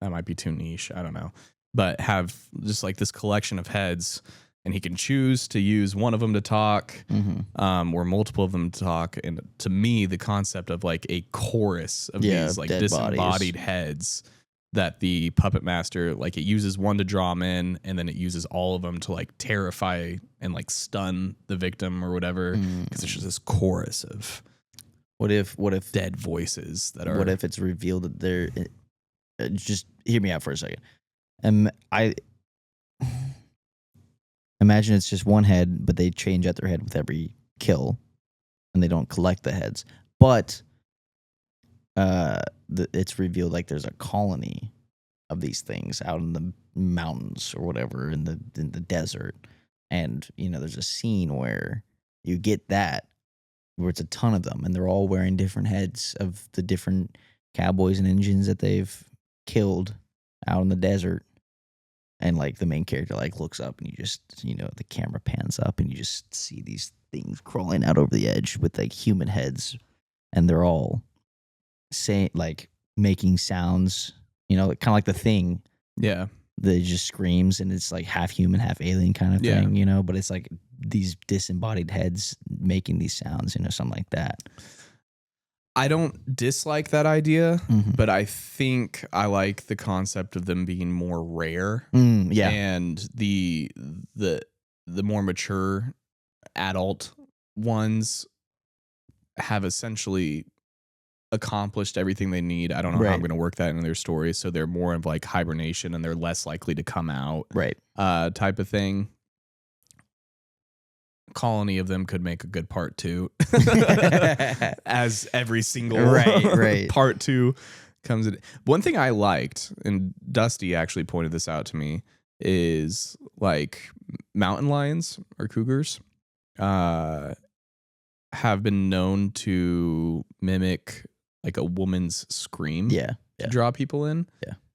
that might be too niche. I don't know. But have just like this collection of heads, and he can choose to use one of them to talk, or multiple of them to talk. And to me, the concept of like a chorus of these like dead disembodied bodies. heads that the puppet master, like it uses one to draw them in, and then it uses all of them to like terrify and like stun the victim or whatever. Because it's just this chorus of What if dead voices that are. what if it's revealed that just hear me out for a second. I imagine it's just one head, but they change out their head with every kill, and they don't collect the heads. But it's revealed like there's a colony of these things out in the mountains or whatever in the desert, and there's a scene where you get that where it's a ton of them, and they're all wearing different heads of the different cowboys and Indians that they've killed out in the desert. And like the main character like looks up, and you just the camera pans up, and you just see these things crawling out over the edge with like human heads, and they're all saying like making sounds, kind of like the Thing. Yeah. That just screams, and it's like half human, half alien kind of thing, but it's like these disembodied heads making these sounds, something like that. I don't dislike that idea, but I think I like the concept of them being more rare. Yeah. And the more mature adult ones have essentially accomplished everything they need. I don't know how I'm going to work that into their story. So they're more of like hibernation, and they're less likely to come out. Right. Type of thing. Colony of them could make a good part 2 as every single part 2 comes in. One thing I liked, and Dusty actually pointed this out to me, is like mountain lions or cougars have been known to mimic like a woman's scream to draw people in.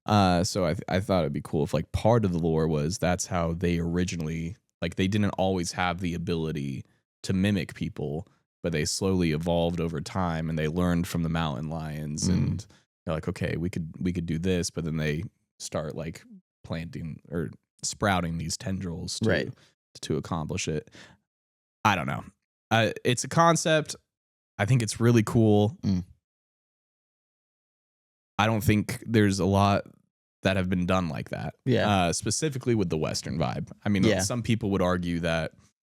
So I thought it'd be cool if like part of the lore was that's how they originally, like they didn't always have the ability to mimic people, but they slowly evolved over time, and they learned from the mountain lions, and they're like, okay, we could do this, but then they start like planting or sprouting these tendrils to accomplish it. I don't know. It's a concept. I think it's really cool. I don't think there's a lot that have been done like that. Specifically with the Western vibe. I mean, some people would argue that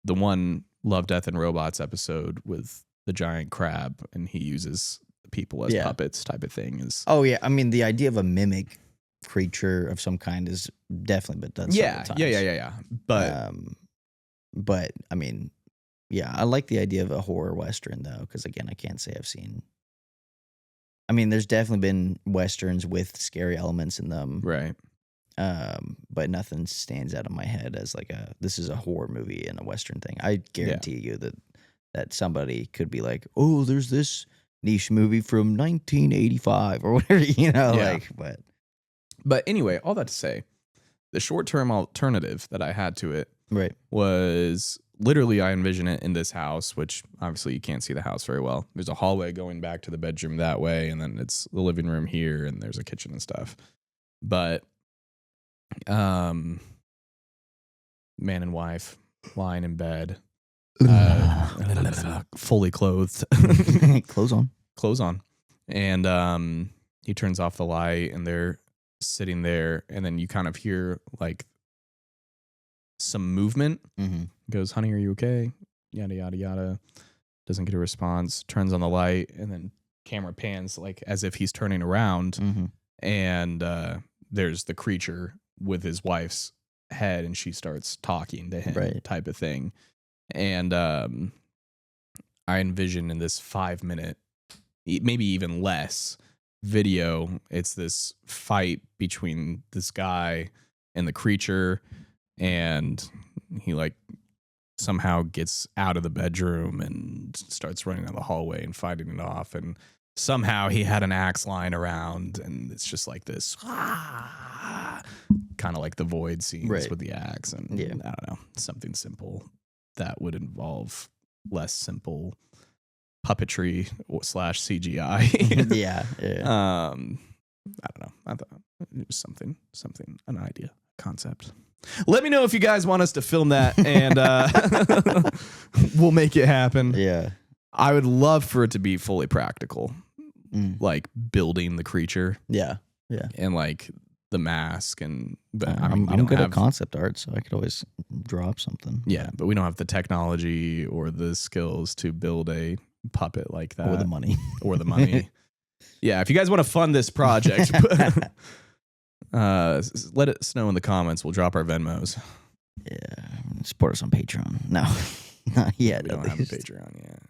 the one Love, Death, and Robots episode with the giant crab, and he uses people as puppets type of thing is. Oh yeah, I mean the idea of a mimic creature of some kind is definitely been done. Yeah. But I mean, I like the idea of a horror Western though, because again, I can't say I've seen. I mean, there's definitely been Westerns with scary elements in them. Right. But nothing stands out in my head as like this is a horror movie and a Western thing. I guarantee you that somebody could be like, oh, there's this niche movie from 1985 or whatever, But anyway, all that to say, the short-term alternative that I had to it was literally I envision it in this house, which obviously you can't see the house very well. There's a hallway going back to the bedroom that way, and then it's the living room here, and there's a kitchen and stuff. But man and wife lying in bed, fully clothed. Clothes on. And he turns off the light, and they're sitting there, and then you kind of hear like some movement. Goes, honey, are you okay? Yada, yada, yada. Doesn't get a response. Turns on the light, and then camera pans like as if he's turning around. And there's the creature with his wife's head, and she starts talking to him type of thing. And I envision in this 5-minute, maybe even less, video, it's this fight between this guy and the creature, and he like somehow gets out of the bedroom and starts running down the hallway and fighting it off, and somehow he had an axe lying around, and it's just like this kind of like the Void scenes with the axe, and I don't know, something simple that would involve less simple puppetry / CGI. I don't know. I thought it was something, an idea, concept. Let me know if you guys want us to film that, and we'll make it happen. Yeah. I would love for it to be fully practical, like building the creature. Yeah. And like the mask, and but I'm good at concept art, so I could always draw up something. Yeah, but we don't have the technology or the skills to build a puppet like that, or the money. Yeah, if you guys want to fund this project, let it know in the comments. We'll drop our Venmos. Yeah, support us on Patreon. No, not yet. We at don't have a least. Patreon yet.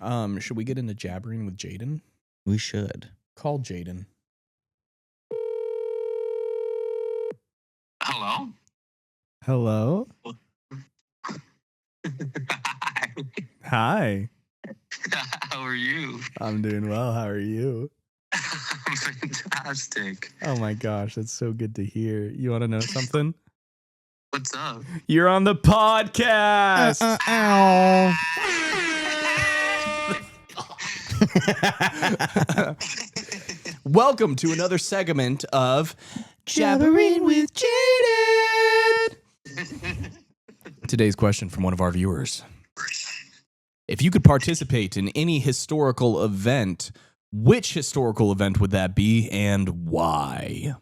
Yeah. Should we get into jabbering with Jaden? We should. Call Jaden. Hello? Hello. Hi. How are you? I'm doing well. How are you? I'm fantastic. Oh my gosh, that's so good to hear. You want to know something? What's up? You're on the podcast. Welcome to another segment of Jabbering with Jaden. Today's question from one of our viewers. If you could participate in any historical event, which historical event would that be and why?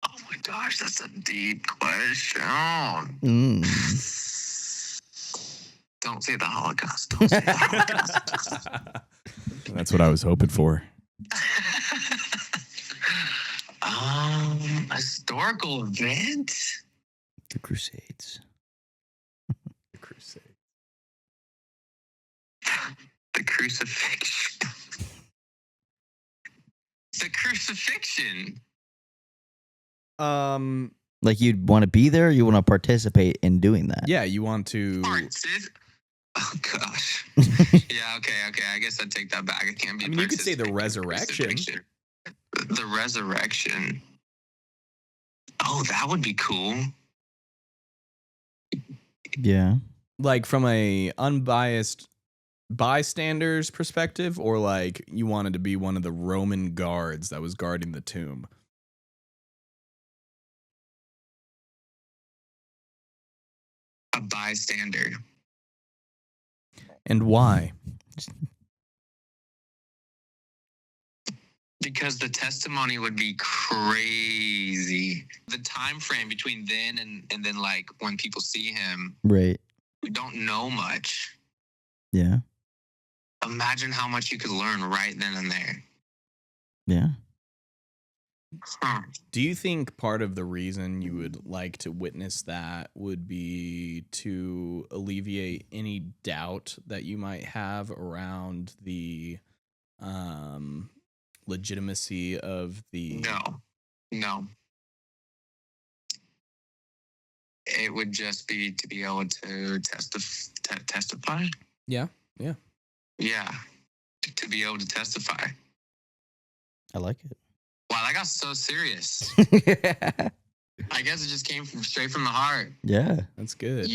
Oh my gosh, that's a deep question. Don't say the Holocaust. Don't say the Holocaust. That's what I was hoping for. Historical event? The Crusades. The Crusade. The crucifixion. The crucifixion. Like you'd want to be there, or you want to participate in doing that? Yeah, you want to. Oh gosh. Yeah. Okay. I guess I'd take that back. I can't be. I mean, you could say the participating in resurrection. The resurrection. Oh, that would be cool. Yeah. Like from a unbiased bystander's perspective, or like you wanted to be one of the Roman guards that was guarding the tomb. A bystander. And why? Because the testimony would be crazy. The time frame between then and then like when people see him, Right. we don't know much. Yeah. Imagine how much you could learn right then and there. Yeah. Huh. Do you think part of the reason you would like to witness that would be to alleviate any doubt that you might have around the legitimacy of the... No. It would just be to be able to testify. Yeah. Yeah, to be able to testify. I like it. Wow, that got so serious. I guess it just came straight from the heart. Yeah. That's good.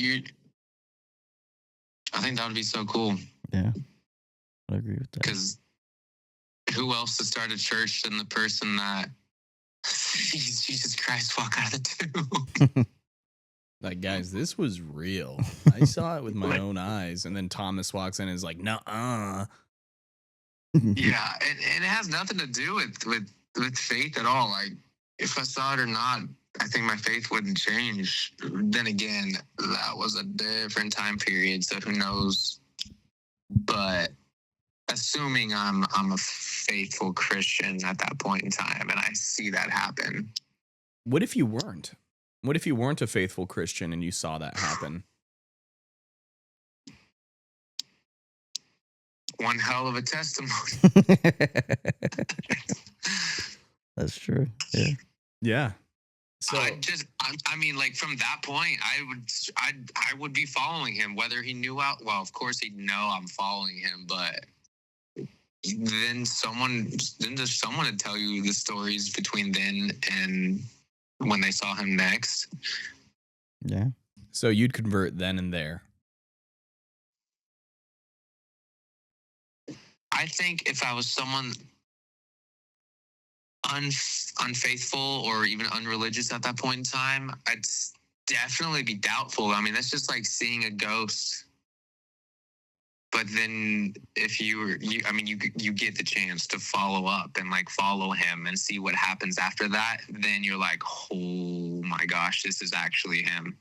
I think that would be so cool. Yeah. I agree with that. Because who else to start a church than the person that sees Jesus Christ walk out of the tomb? Like, guys, this was real. I saw it with my own eyes. And then Thomas walks in and is like, nuh-uh. Yeah, and it has nothing to do with faith at all. Like, if I saw it or not, I think my faith wouldn't change. Then again, that was a different time period, so who knows? But assuming I'm a faithful Christian at that point in time, and I see that happen. What if you weren't? What if you weren't a faithful Christian and you saw that happen? One hell of a testimony. That's true. Yeah. Yeah. So I mean, like from that point, I would be following him, whether he knew out. Well, of course he'd know I'm following him, but then there's someone to tell you the stories between then and when they saw him next. Yeah. So you'd convert then and there. I think if I was someone unfaithful or even unreligious at that point in time, I'd definitely be doubtful. I mean, that's just like seeing a ghost. But then if you get the chance to follow up and like follow him and see what happens after that, then you're like, oh my gosh, this is actually him.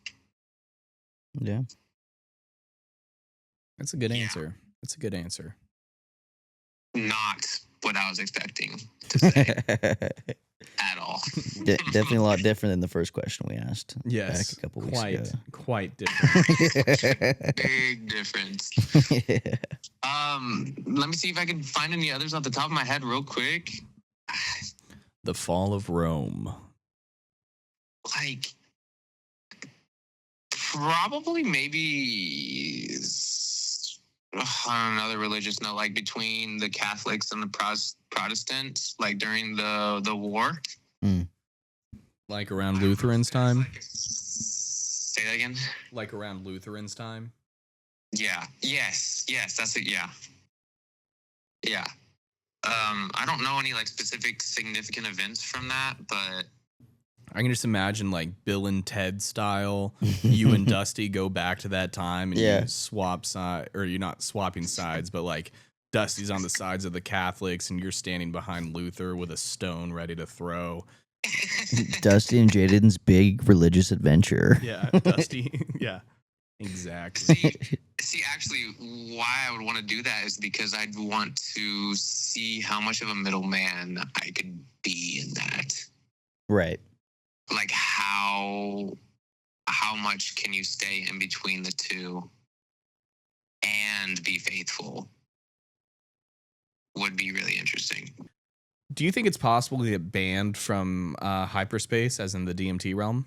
Yeah. That's a good Yeah. answer. That's a good answer. Not what I was expecting to say at all. Definitely a lot different than the first question we asked. Yes, back a couple weeks ago. quite different. Big difference. Let me see if I can find any others off the top of my head real quick. The fall of Rome. Like, probably maybe on another religious note, like between the Catholics and the Protestants, like during the war. Like around Lutherans' time? Say that again? Like around Lutherans' time? Yeah. Yes. That's it. Yeah. Yeah. I don't know any like specific significant events from that, but I can just imagine like Bill and Ted style. You and Dusty go back to that time and you swap side, or you're not swapping sides, but like Dusty's on the sides of the Catholics and you're standing behind Luther with a stone ready to throw. Dusty and Jaden's big religious adventure. Yeah, Dusty. Yeah, exactly. See, actually, why I would want to do that is because I'd want to see how much of a middleman I could be in that. Right. Like how much can you stay in between the two and be faithful would be really interesting. Do you think it's possible to get banned from hyperspace, as in the DMT realm?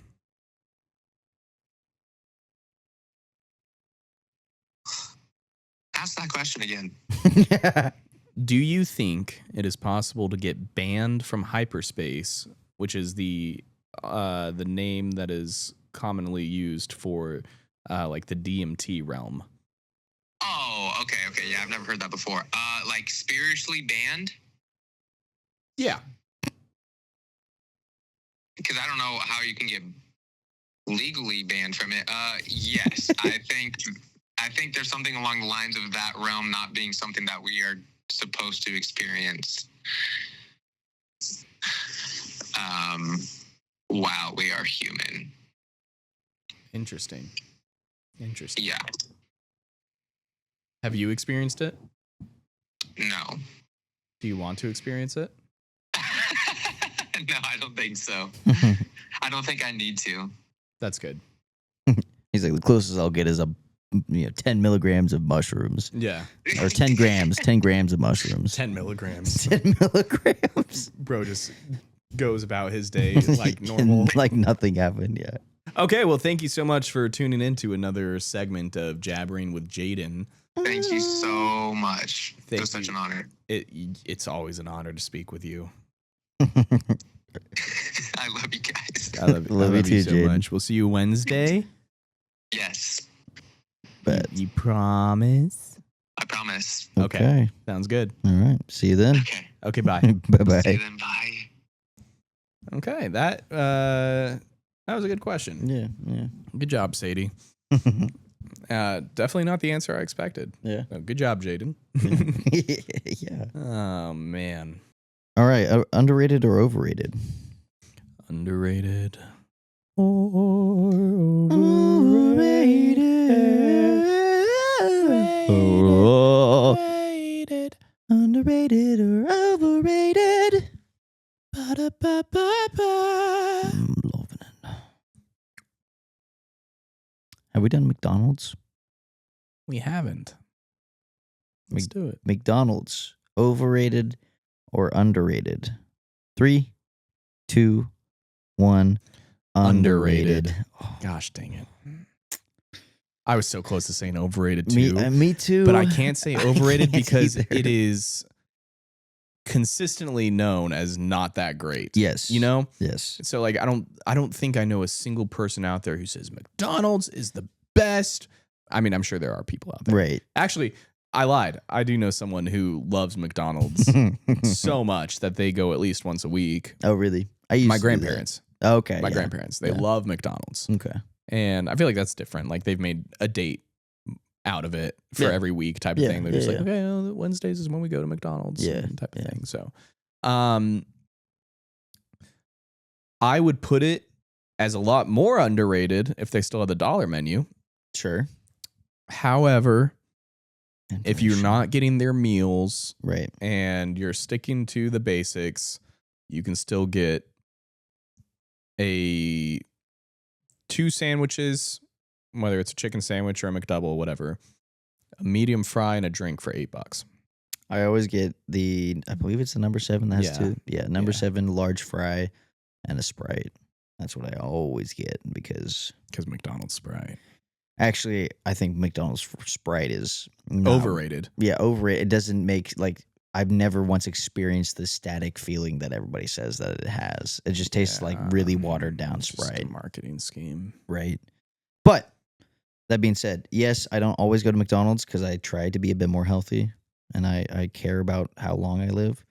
Ask that question again. Do you think it is possible to get banned from hyperspace, which is the name that is commonly used for like the DMT realm? Oh, okay. Yeah, I've never heard that before. Like spiritually banned? Yeah. Because I don't know how you can get legally banned from it. Yes, I think there's something along the lines of that realm not being something that we are supposed to experience. While we are human. Interesting. Yeah. Have you experienced it? No. Do you want to experience it? No, I don't think so. I don't think I need to. That's good. He's like, the closest I'll get is 10 milligrams of mushrooms. Yeah. Or 10 grams of mushrooms. 10 milligrams. 10 milligrams. Bro just goes about his day like normal. Like nothing happened yet. Okay, well, thank you so much for tuning in to another segment of Jabbering with Jaden. Thank you so much. It was such an honor. It's always an honor to speak with you. I love you guys. I love you too, so Jaden. much. We'll see you Wednesday. Yes. But You promise? I promise. okay. Sounds good. All right. See you then. Okay. Okay, bye. See Bye-bye. you then. Bye. Okay, that was a good question. Yeah. Good job, Sadie. Definitely not the answer I expected. Yeah. Good job, Jaden. Yeah. Oh, man. All right. Underrated or overrated? Underrated. Overrated. Underrated or overrated? I'm loving it. Have we done McDonald's? We haven't. Let's do it. McDonald's, overrated or underrated? 3, 2, 1. Underrated. Oh, Gosh dang it. I was so close to saying overrated too. Me too. But I can't say overrated can't because either. it is consistently known as not that great. Yes. You know? Yes. So like I don't think I know a single person out there who says McDonald's is the best. I mean, I'm sure there are people out there. Right. Actually, I lied. I do know someone who loves McDonald's so much that they go at least once a week. Oh, really? I used My to do that. grandparents. Okay. My yeah. grandparents. They Yeah. love McDonald's. Okay. And I feel like that's different. Like they've made a date out of it for Yeah. every week type of Yeah, thing. They're just yeah, like, okay, well, Wednesdays is when we go to McDonald's. Yeah, Type of yeah. thing. So I would put it as a lot more underrated if they still had the dollar menu. Sure. However, if you're not getting their meals right, and you're sticking to the basics, you can still get 2 sandwiches, whether it's a chicken sandwich or a McDouble, whatever, a medium fry and a drink for $8. I always get I believe it's the number 7. That's Yeah. 2. Yeah, number Yeah. 7, large fry and a Sprite. That's what I always get because McDonald's Sprite. actually I think McDonald's Sprite is not- Overrated. Yeah, overrated. It doesn't make I've never once experienced the static feeling that everybody says that it has. It just tastes like really watered down It's just a Sprite, marketing scheme. right? But that being said, yes, I don't always go to McDonald's because I try to be a bit more healthy and I care about how long I live.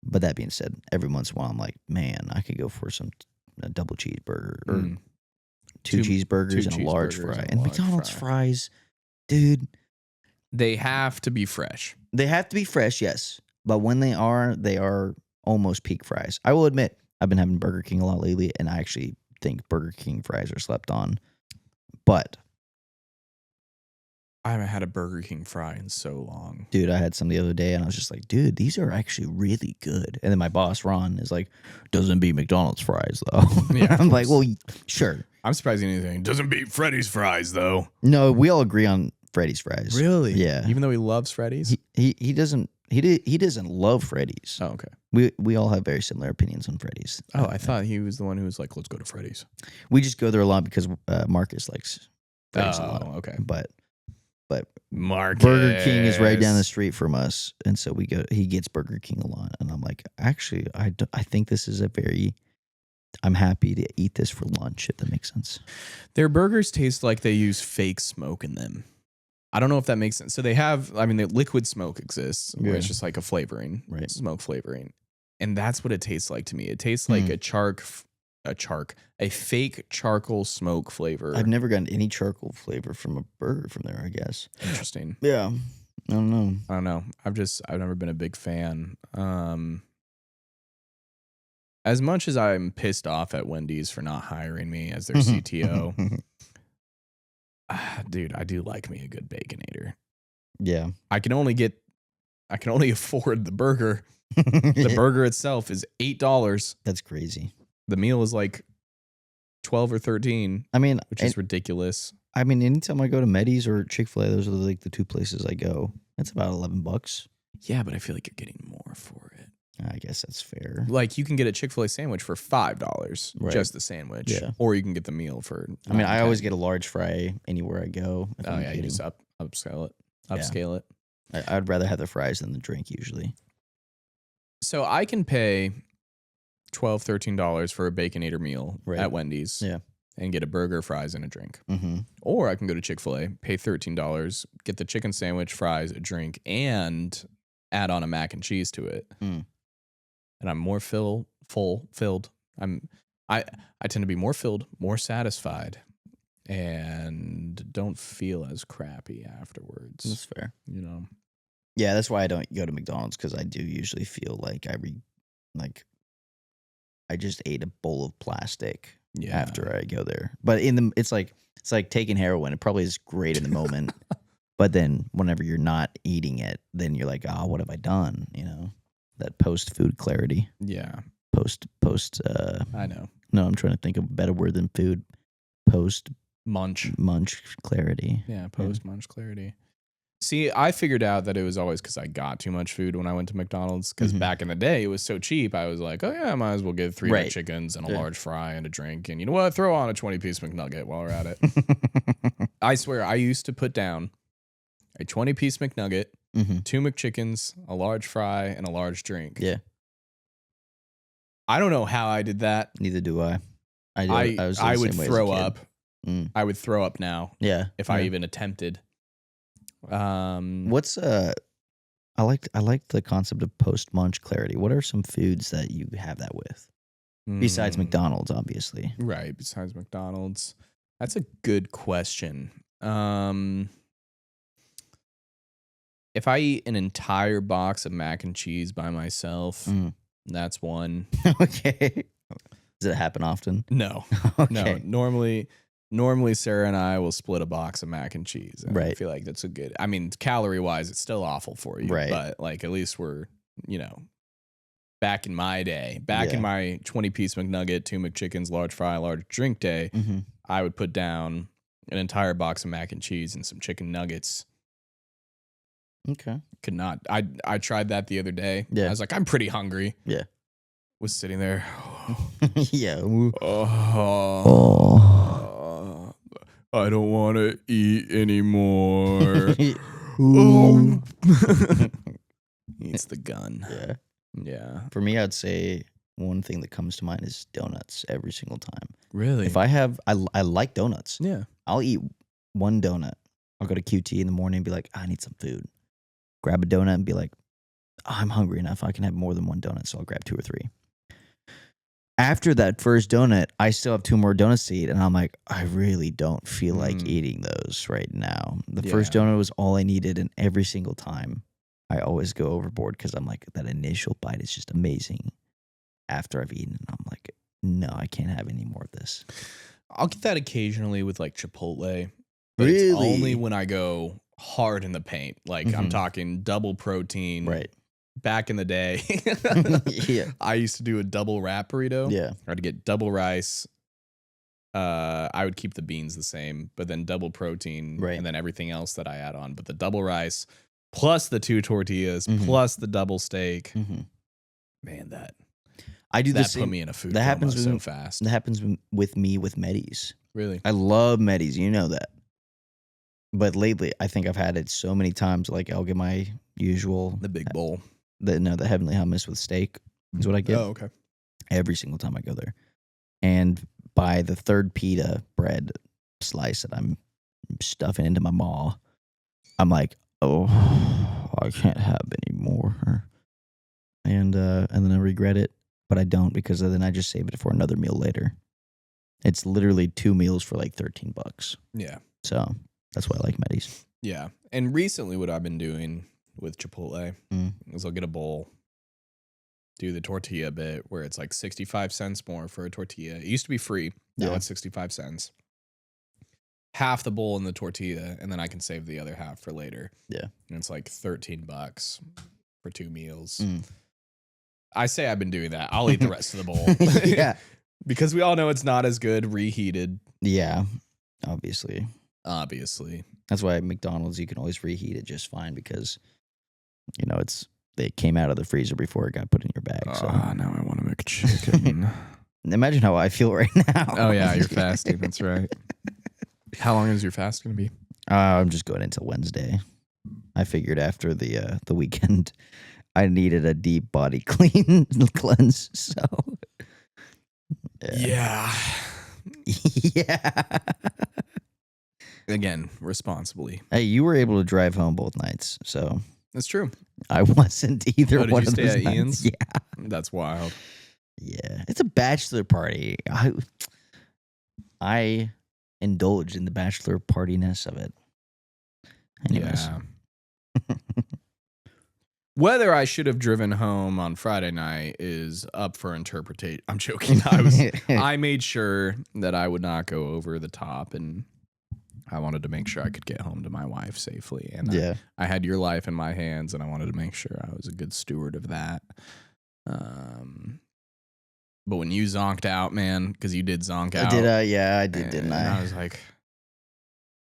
But that being said, every once in a while I'm like, man, I could go for a double cheeseburger or two cheeseburgers and a large fry. And McDonald's fries, dude, They have to be fresh. they have to be fresh, yes. But when they are almost peak fries. I will admit, I've been having Burger King a lot lately, and I actually think Burger King fries are slept on. But I haven't had a Burger King fry in so long. dude, I had some the other day, and I was just like, dude, these are actually really good. And then my boss, Ron, is like, doesn't beat McDonald's fries, though. Yeah, I'm of like, course. well, sure. I'm surprised anything doesn't beat Freddy's fries, though. No, we all agree on Freddy's fries. Really? Yeah. Even though he loves Freddy's? He doesn't love Freddy's. Oh, okay. We all have very similar opinions on Freddy's. Oh, I thought he was the one who was like, let's go to Freddy's. We just go there a lot because Marcus likes Freddy's a lot. Okay. But Marcus. Burger King is right down the street from us, and so we go. He gets Burger King a lot, and I'm like, actually, I think this is I'm happy to eat this for lunch, if that makes sense. Their burgers taste like they use fake smoke in them. I don't know if that makes sense. So they have, the liquid smoke exists, where it's just like a flavoring, Right. smoke flavoring. And that's what it tastes like to me. It tastes like a fake charcoal smoke flavor. I've never gotten any charcoal flavor from a burger from there, I guess. Interesting. Yeah. I don't know. I don't know. I've never been a big fan. As much as I'm pissed off at Wendy's for not hiring me as their CTO, dude, I do like me a good Baconator. Yeah. I can only afford the burger. The burger itself is $8. That's crazy. The meal is like 12 or 13, I mean, which is ridiculous. I mean, anytime I go to Meddy's or Chick-fil-A, those are like the two places I go. That's about $11. Yeah, but I feel like you're getting more for it. I guess that's fair. Like you can get a Chick-fil-A sandwich for $5, Right. just the sandwich. Yeah. Or you can get the meal for I mean, I $9, always $10. get a large fry anywhere I go. if Oh I'm yeah, you eating. just upscale it. Yeah. Upscale it. I'd rather have the fries than the drink usually. So I can pay $12, $13 for a Baconator meal Right. at Wendy's. Yeah. And get a burger, fries, and a drink. Mm-hmm. Or I can go to Chick-fil-A, pay $13, get the chicken sandwich, fries, a drink, and add on a mac and cheese to it. Mm. And I'm more filled. I tend to be more filled, more satisfied, and don't feel as crappy afterwards. That's fair. You know. Yeah, that's why I don't go to McDonald's because I do usually feel like I just ate a bowl of plastic Yeah. after I go there. But it's like taking heroin. It probably is great in the moment, but then whenever you're not eating it, then you're like, oh, what have I done? You know, that post food clarity. Yeah. Post. I know. No, I'm trying to think of a better word than food. Post Munch. clarity. Yeah. Post munch clarity. See, I figured out that it was always because I got too much food when I went to McDonald's. Because Mhm. back in the day, it was so cheap. I was like, oh, yeah, I might as well get 3 Right. chickens and a Yeah. large fry and a drink. And you know what? Throw on a 20-piece McNugget while we're at it. I swear, I used to put down a 20-piece McNugget, Mm-hmm. 2 McChickens, a large fry, and a large drink. Yeah. I don't know how I did that. Neither do I. I was the would same way as a throw kid. up. Mm. I would throw up now Yeah. if yeah. I even attempted. What's I like the concept of post munch clarity. What are some foods that you have that with besides mm, McDonald's, obviously? Right, besides McDonald's. That's a good question. If I eat an entire box of mac and cheese by myself, Mm. that's one. Okay. Does it happen often? No. Okay. No, normally Normally, Sarah and I will split a box of mac and cheese. And I Right. feel like that's a good. I mean, calorie wise, it's still awful for you. Right. But like, at least we're, back in my day, in Yeah. my 20-piece McNugget, 2 McChickens, large fry, large drink day, Mm-hmm. I would put down an entire box of mac and cheese and some chicken nuggets. Okay. Could not. I tried that the other day. Yeah. I was like, I'm pretty hungry. Yeah. Was sitting there. Yeah. Oh. I don't want to eat anymore. Ooh. Eats the gun. Yeah. Yeah. For me, I'd say one thing that comes to mind is donuts every single time. Really? If I like donuts. Yeah. I'll eat one donut. I'll go to QT in the morning and be like, I need some food. Grab a donut and be like, I'm hungry enough. I can have more than one donut, so I'll grab 2 or 3. After that first donut, I still have 2 more donuts to eat, and I'm like, I really don't feel like eating those right now. The first donut was all I needed, and every single time, I always go overboard because I'm like, that initial bite is just amazing. After I've eaten, I'm like, no, I can't have any more of this. I'll get that occasionally with like Chipotle. But Really? it's only when I go hard in the paint. Like I'm Mhm. talking double protein. Right. Back in the day, Yeah. I used to do a double wrap burrito. Yeah. I'd get double rice. I would keep the beans the same, but then double protein, Right. and then everything else that I add on. But the double rice plus the 2 tortillas Mhm. plus the double steak, Mm-hmm. man, that I do the put same. me in a food that coma happens with so me- fast. That happens with me with Medis. Really? I love Medis. You know that. But lately, I think I've had it so many times. Like I'll get my usual The big bowl. the heavenly hummus with steak is what I get Oh, okay. every single time I go there. And by the third pita bread slice that I'm stuffing into my maw, I'm like, oh, I can't have any more. And then I regret it, but I don't because then I just save it for another meal later. It's literally 2 meals for like $13. Yeah. So that's why I like Medis. Yeah. And recently what I've been doing with Chipotle is I'll get a bowl, do the tortilla bit where it's like 65 cents more for a tortilla. It used to be free. Now Yeah. it's 65 cents. Half the bowl in the tortilla, and then I can save the other half for later. Yeah. And it's like $13 for 2 meals. Mm. I say I've been doing that. I'll eat the rest of the bowl. Yeah. Because we all know it's not as good reheated, Yeah. Obviously. obviously. That's why at McDonald's you can always reheat it just fine because they came out of the freezer before it got put in your bag. So Now I want to make chicken. imagine how I feel right now. Oh, yeah, you're fasting. That's right. How long is your fast going to be? I'm just going until Wednesday. I figured after the weekend I needed a deep body cleanse. So Yeah. Yeah. Again, responsibly. Hey, you were able to drive home both nights, so That's true. I wasn't either Oh, did one you of stay those at nights. Ian's? Yeah. That's wild. Yeah. It's a bachelor party. I indulge in the bachelor partiness of it. Anyways. Yeah. Whether I should have driven home on Friday night is up for interpretation. I'm joking. I made sure that I would not go over the top, and I wanted to make sure I could get home to my wife safely. And Yeah. I had your life in my hands, and I wanted to make sure I was a good steward of that. But when you zonked out, man, because you did zonk out. Yeah, I did, didn't and I? I was like,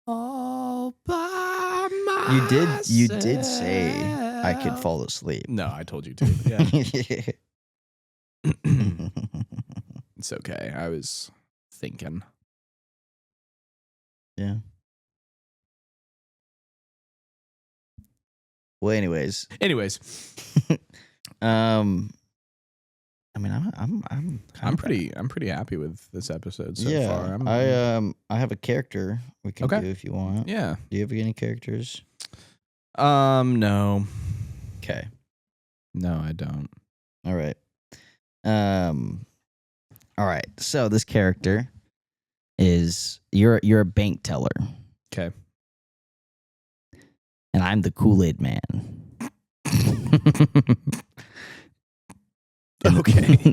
all by You did say I could fall asleep. No, I told you to. Yeah. It's okay. I was thinking. Yeah. Well, anyways, I mean, I'm I'm pretty happy with this episode so yeah. far. I have a character we can Okay. do if you want. Yeah. Do you have any characters? No. Okay. No, I don't. All right. All right. So this character is you're a bank teller, Okay. and I'm the Kool Aid Man. Okay.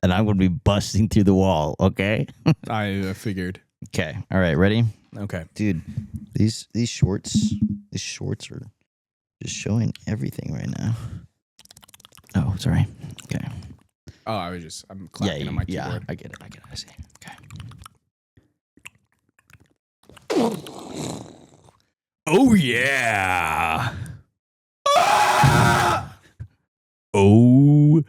And I'm going to be busting through the wall. Okay. I figured. Okay. All right. Ready? Okay. Dude, these shorts are just showing everything right now. Oh, sorry. Okay. Oh, I'm clapping on my keyboard. I get it. I see. Okay. Oh yeah. Oh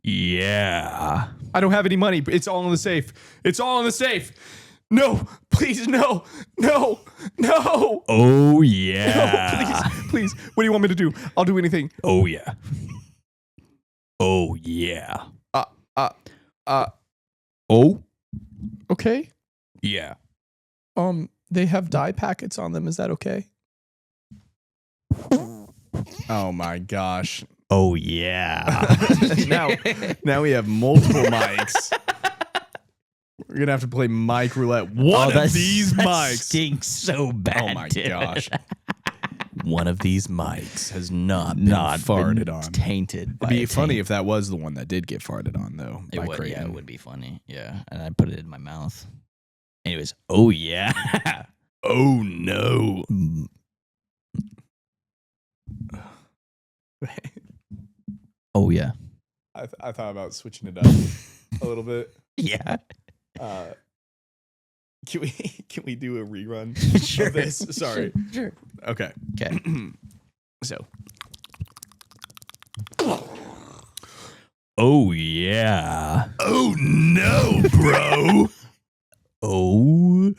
yeah. I don't have any money. It's all in the safe. It's all in the safe. No, please, no. Oh yeah. No, please. What do you want me to do? I'll do anything. Oh yeah. Oh yeah. Oh. Okay. Yeah. They have dye packets on them. Is that okay? Oh my gosh. Oh yeah. now we have multiple mics. We're gonna have to play mic roulette. One of these mics stinks so bad. Oh my gosh. One of these mics has not farted on. Tainted. It'd be funny if that was the one that did get farted on, though. It would, yeah, it would be funny. Yeah, and I put it in my mouth. Anyways, oh yeah. Oh no. Oh yeah. I thought about switching it up a little bit. Yeah. Can we do a rerun Sure. of this? Sorry. Sure. Okay. So. Oh yeah. Oh no, bro. Oh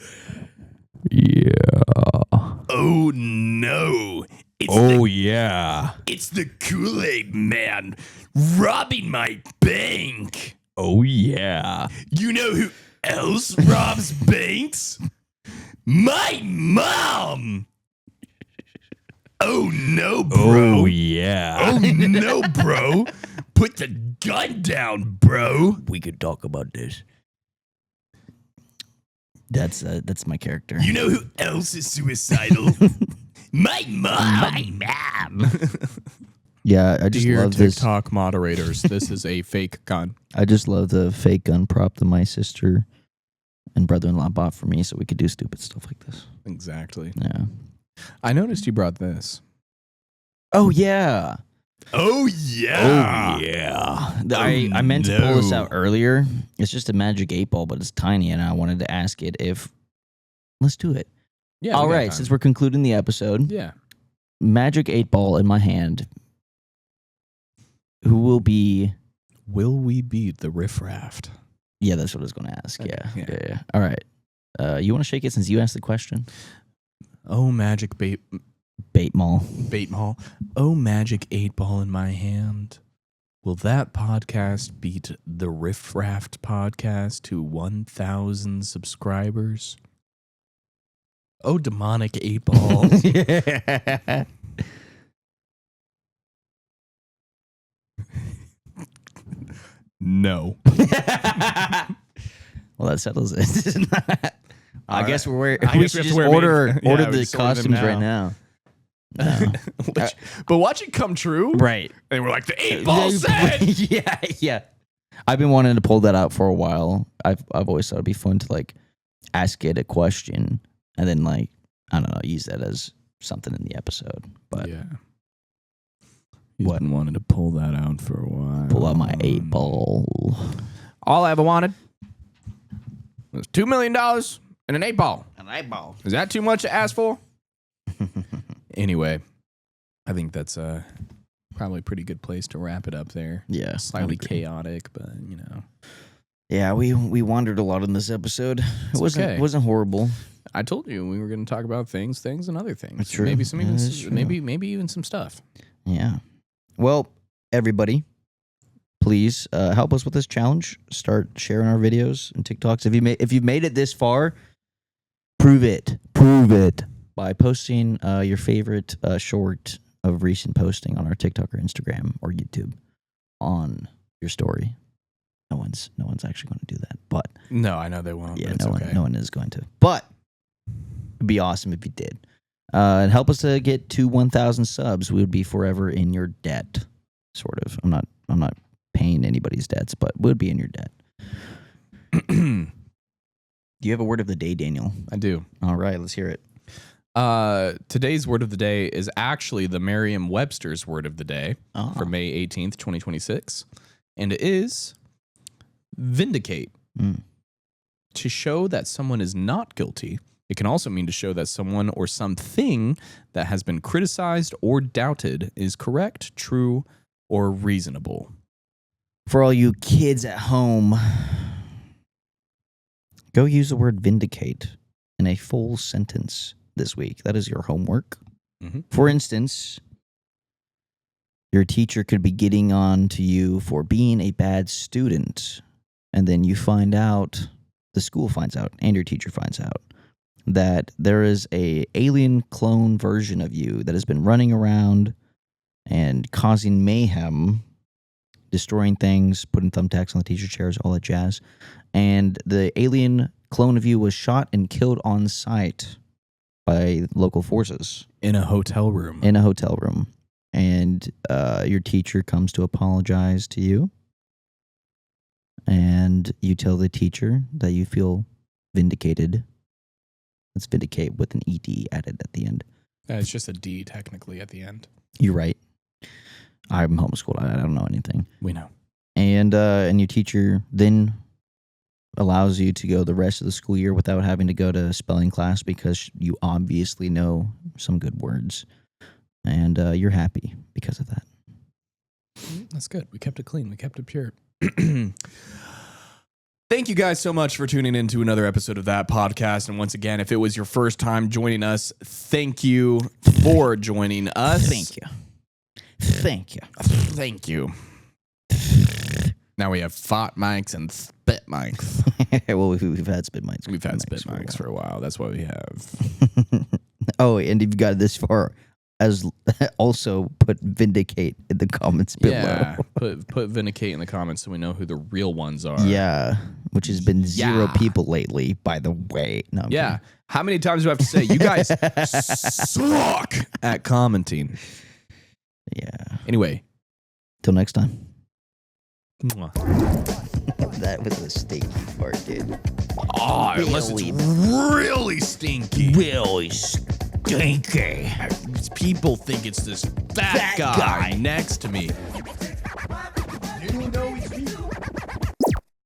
yeah. Oh no. Yeah. It's the Kool Aid Man robbing my bank. Oh yeah. You know who else robs banks? My mom. Oh no, bro. Oh yeah. Oh no, bro. Put the gun down, bro. We could talk about this. That's my character. You know who else is suicidal? My mom. Yeah, I just love this. TikTok moderators. This is a fake gun. I just love the fake gun prop that my sister and brother-in-law bought for me so we could do stupid stuff like this. Exactly. Yeah. I noticed you brought this. Oh, yeah. Oh, yeah. Oh, yeah. I meant to pull this out earlier. It's just a magic 8-ball, but it's tiny, and I wanted to ask it if... Let's do it. Yeah. All right, since we're concluding the episode. Yeah. Magic 8-ball in my hand. Who will be... Will we beat the riffraff? Yeah, that's what I was going to ask. Okay, Yeah. All right. You want to shake it since you asked the question? Oh, magic bait mall. Oh, magic 8-ball in my hand. Will that podcast beat the riffraff podcast to 1,000 subscribers? Oh, demonic 8-ball. Yeah. No. Well, that settles it. I guess we should just wear order we the just order them costumes right now. No. But watch it come true. Right. And we're like, the 8-ball said. Yeah. I've been wanting to pull that out for a while. I've always thought it'd be fun to like ask it a question and then like, I don't know, use that as something in the episode. But yeah. He's been wanting to pull that out for a while. Pull out my 8-ball. All I ever wanted was $2 million and an 8-ball. An 8-ball. Is that too much to ask for? Anyway, I think that's probably a pretty good place to wrap it up there. Yeah. Slightly chaotic, but you know. Yeah, we wandered a lot in this episode. It wasn't horrible. I told you we were going to talk about things, and other things. That's true. Maybe maybe even some stuff. Yeah. Well, everybody, please help us with this challenge. Start sharing our videos and TikToks. If you've made it this far, prove it by posting your favorite short of recent posting on our TikTok or Instagram or YouTube on your story. No one's actually going to do that, but no, I know they won't. Yeah, but no one is going to. But it'd be awesome if you did. And help us to get to 1,000 subs. We would be forever in your debt, sort of. I'm not paying anybody's debts, but we would be in your debt. Do you have a word of the day, Daniel? I do. All right, let's hear it. Today's word of the day is actually the Merriam-Webster's word of the day for May 18th, 2026. And it is vindicate. To show that someone is not guilty. It can also mean to show that someone or something that has been criticized or doubted is correct, true, or reasonable. For all you kids at home, go use the word vindicate in a full sentence this week. That is your homework. For instance, your teacher could be getting on to you for being a bad student, and then you find out, the school finds out, and your teacher finds out, that there is a alien clone version of you that has been running around and causing mayhem, destroying things, putting thumbtacks on the teacher chairs, all that jazz. And the alien clone of you was shot and killed on sight by local forces. In a hotel room. And your teacher comes to apologize to you. And you tell the teacher that you feel vindicated. Let's vindicate with an ED added at the end. It's just a D technically at the end. You're right. I'm homeschooled. I don't know anything. We know. And your teacher then allows you to go the rest of the school year without having to go to spelling class because you obviously know some good words. And you're happy because of that. That's good. We kept it clean. We kept it pure. Thank you guys so much for tuning in to another episode of That Podcast. And once again, if it was your first time joining us, thank you for joining us. Thank you. Thank you. Now we have fart mics and spit mics. Well, we've had spit mics. We've had spit mics for a while. That's what we have. Oh, and if you got this far, as also put vindicate in the comments below. Yeah, put vindicate in the comments so we know who the real ones are. Yeah, which has been zero people lately, by the way. No, I'm kidding. How many times do I have to say, you guys suck at commenting? Yeah. Anyway. Till next time. Mwah. That was a stinky fart, dude. Oh, unless it's really stinky. Really stinky. People think it's this fat guy next to me. You know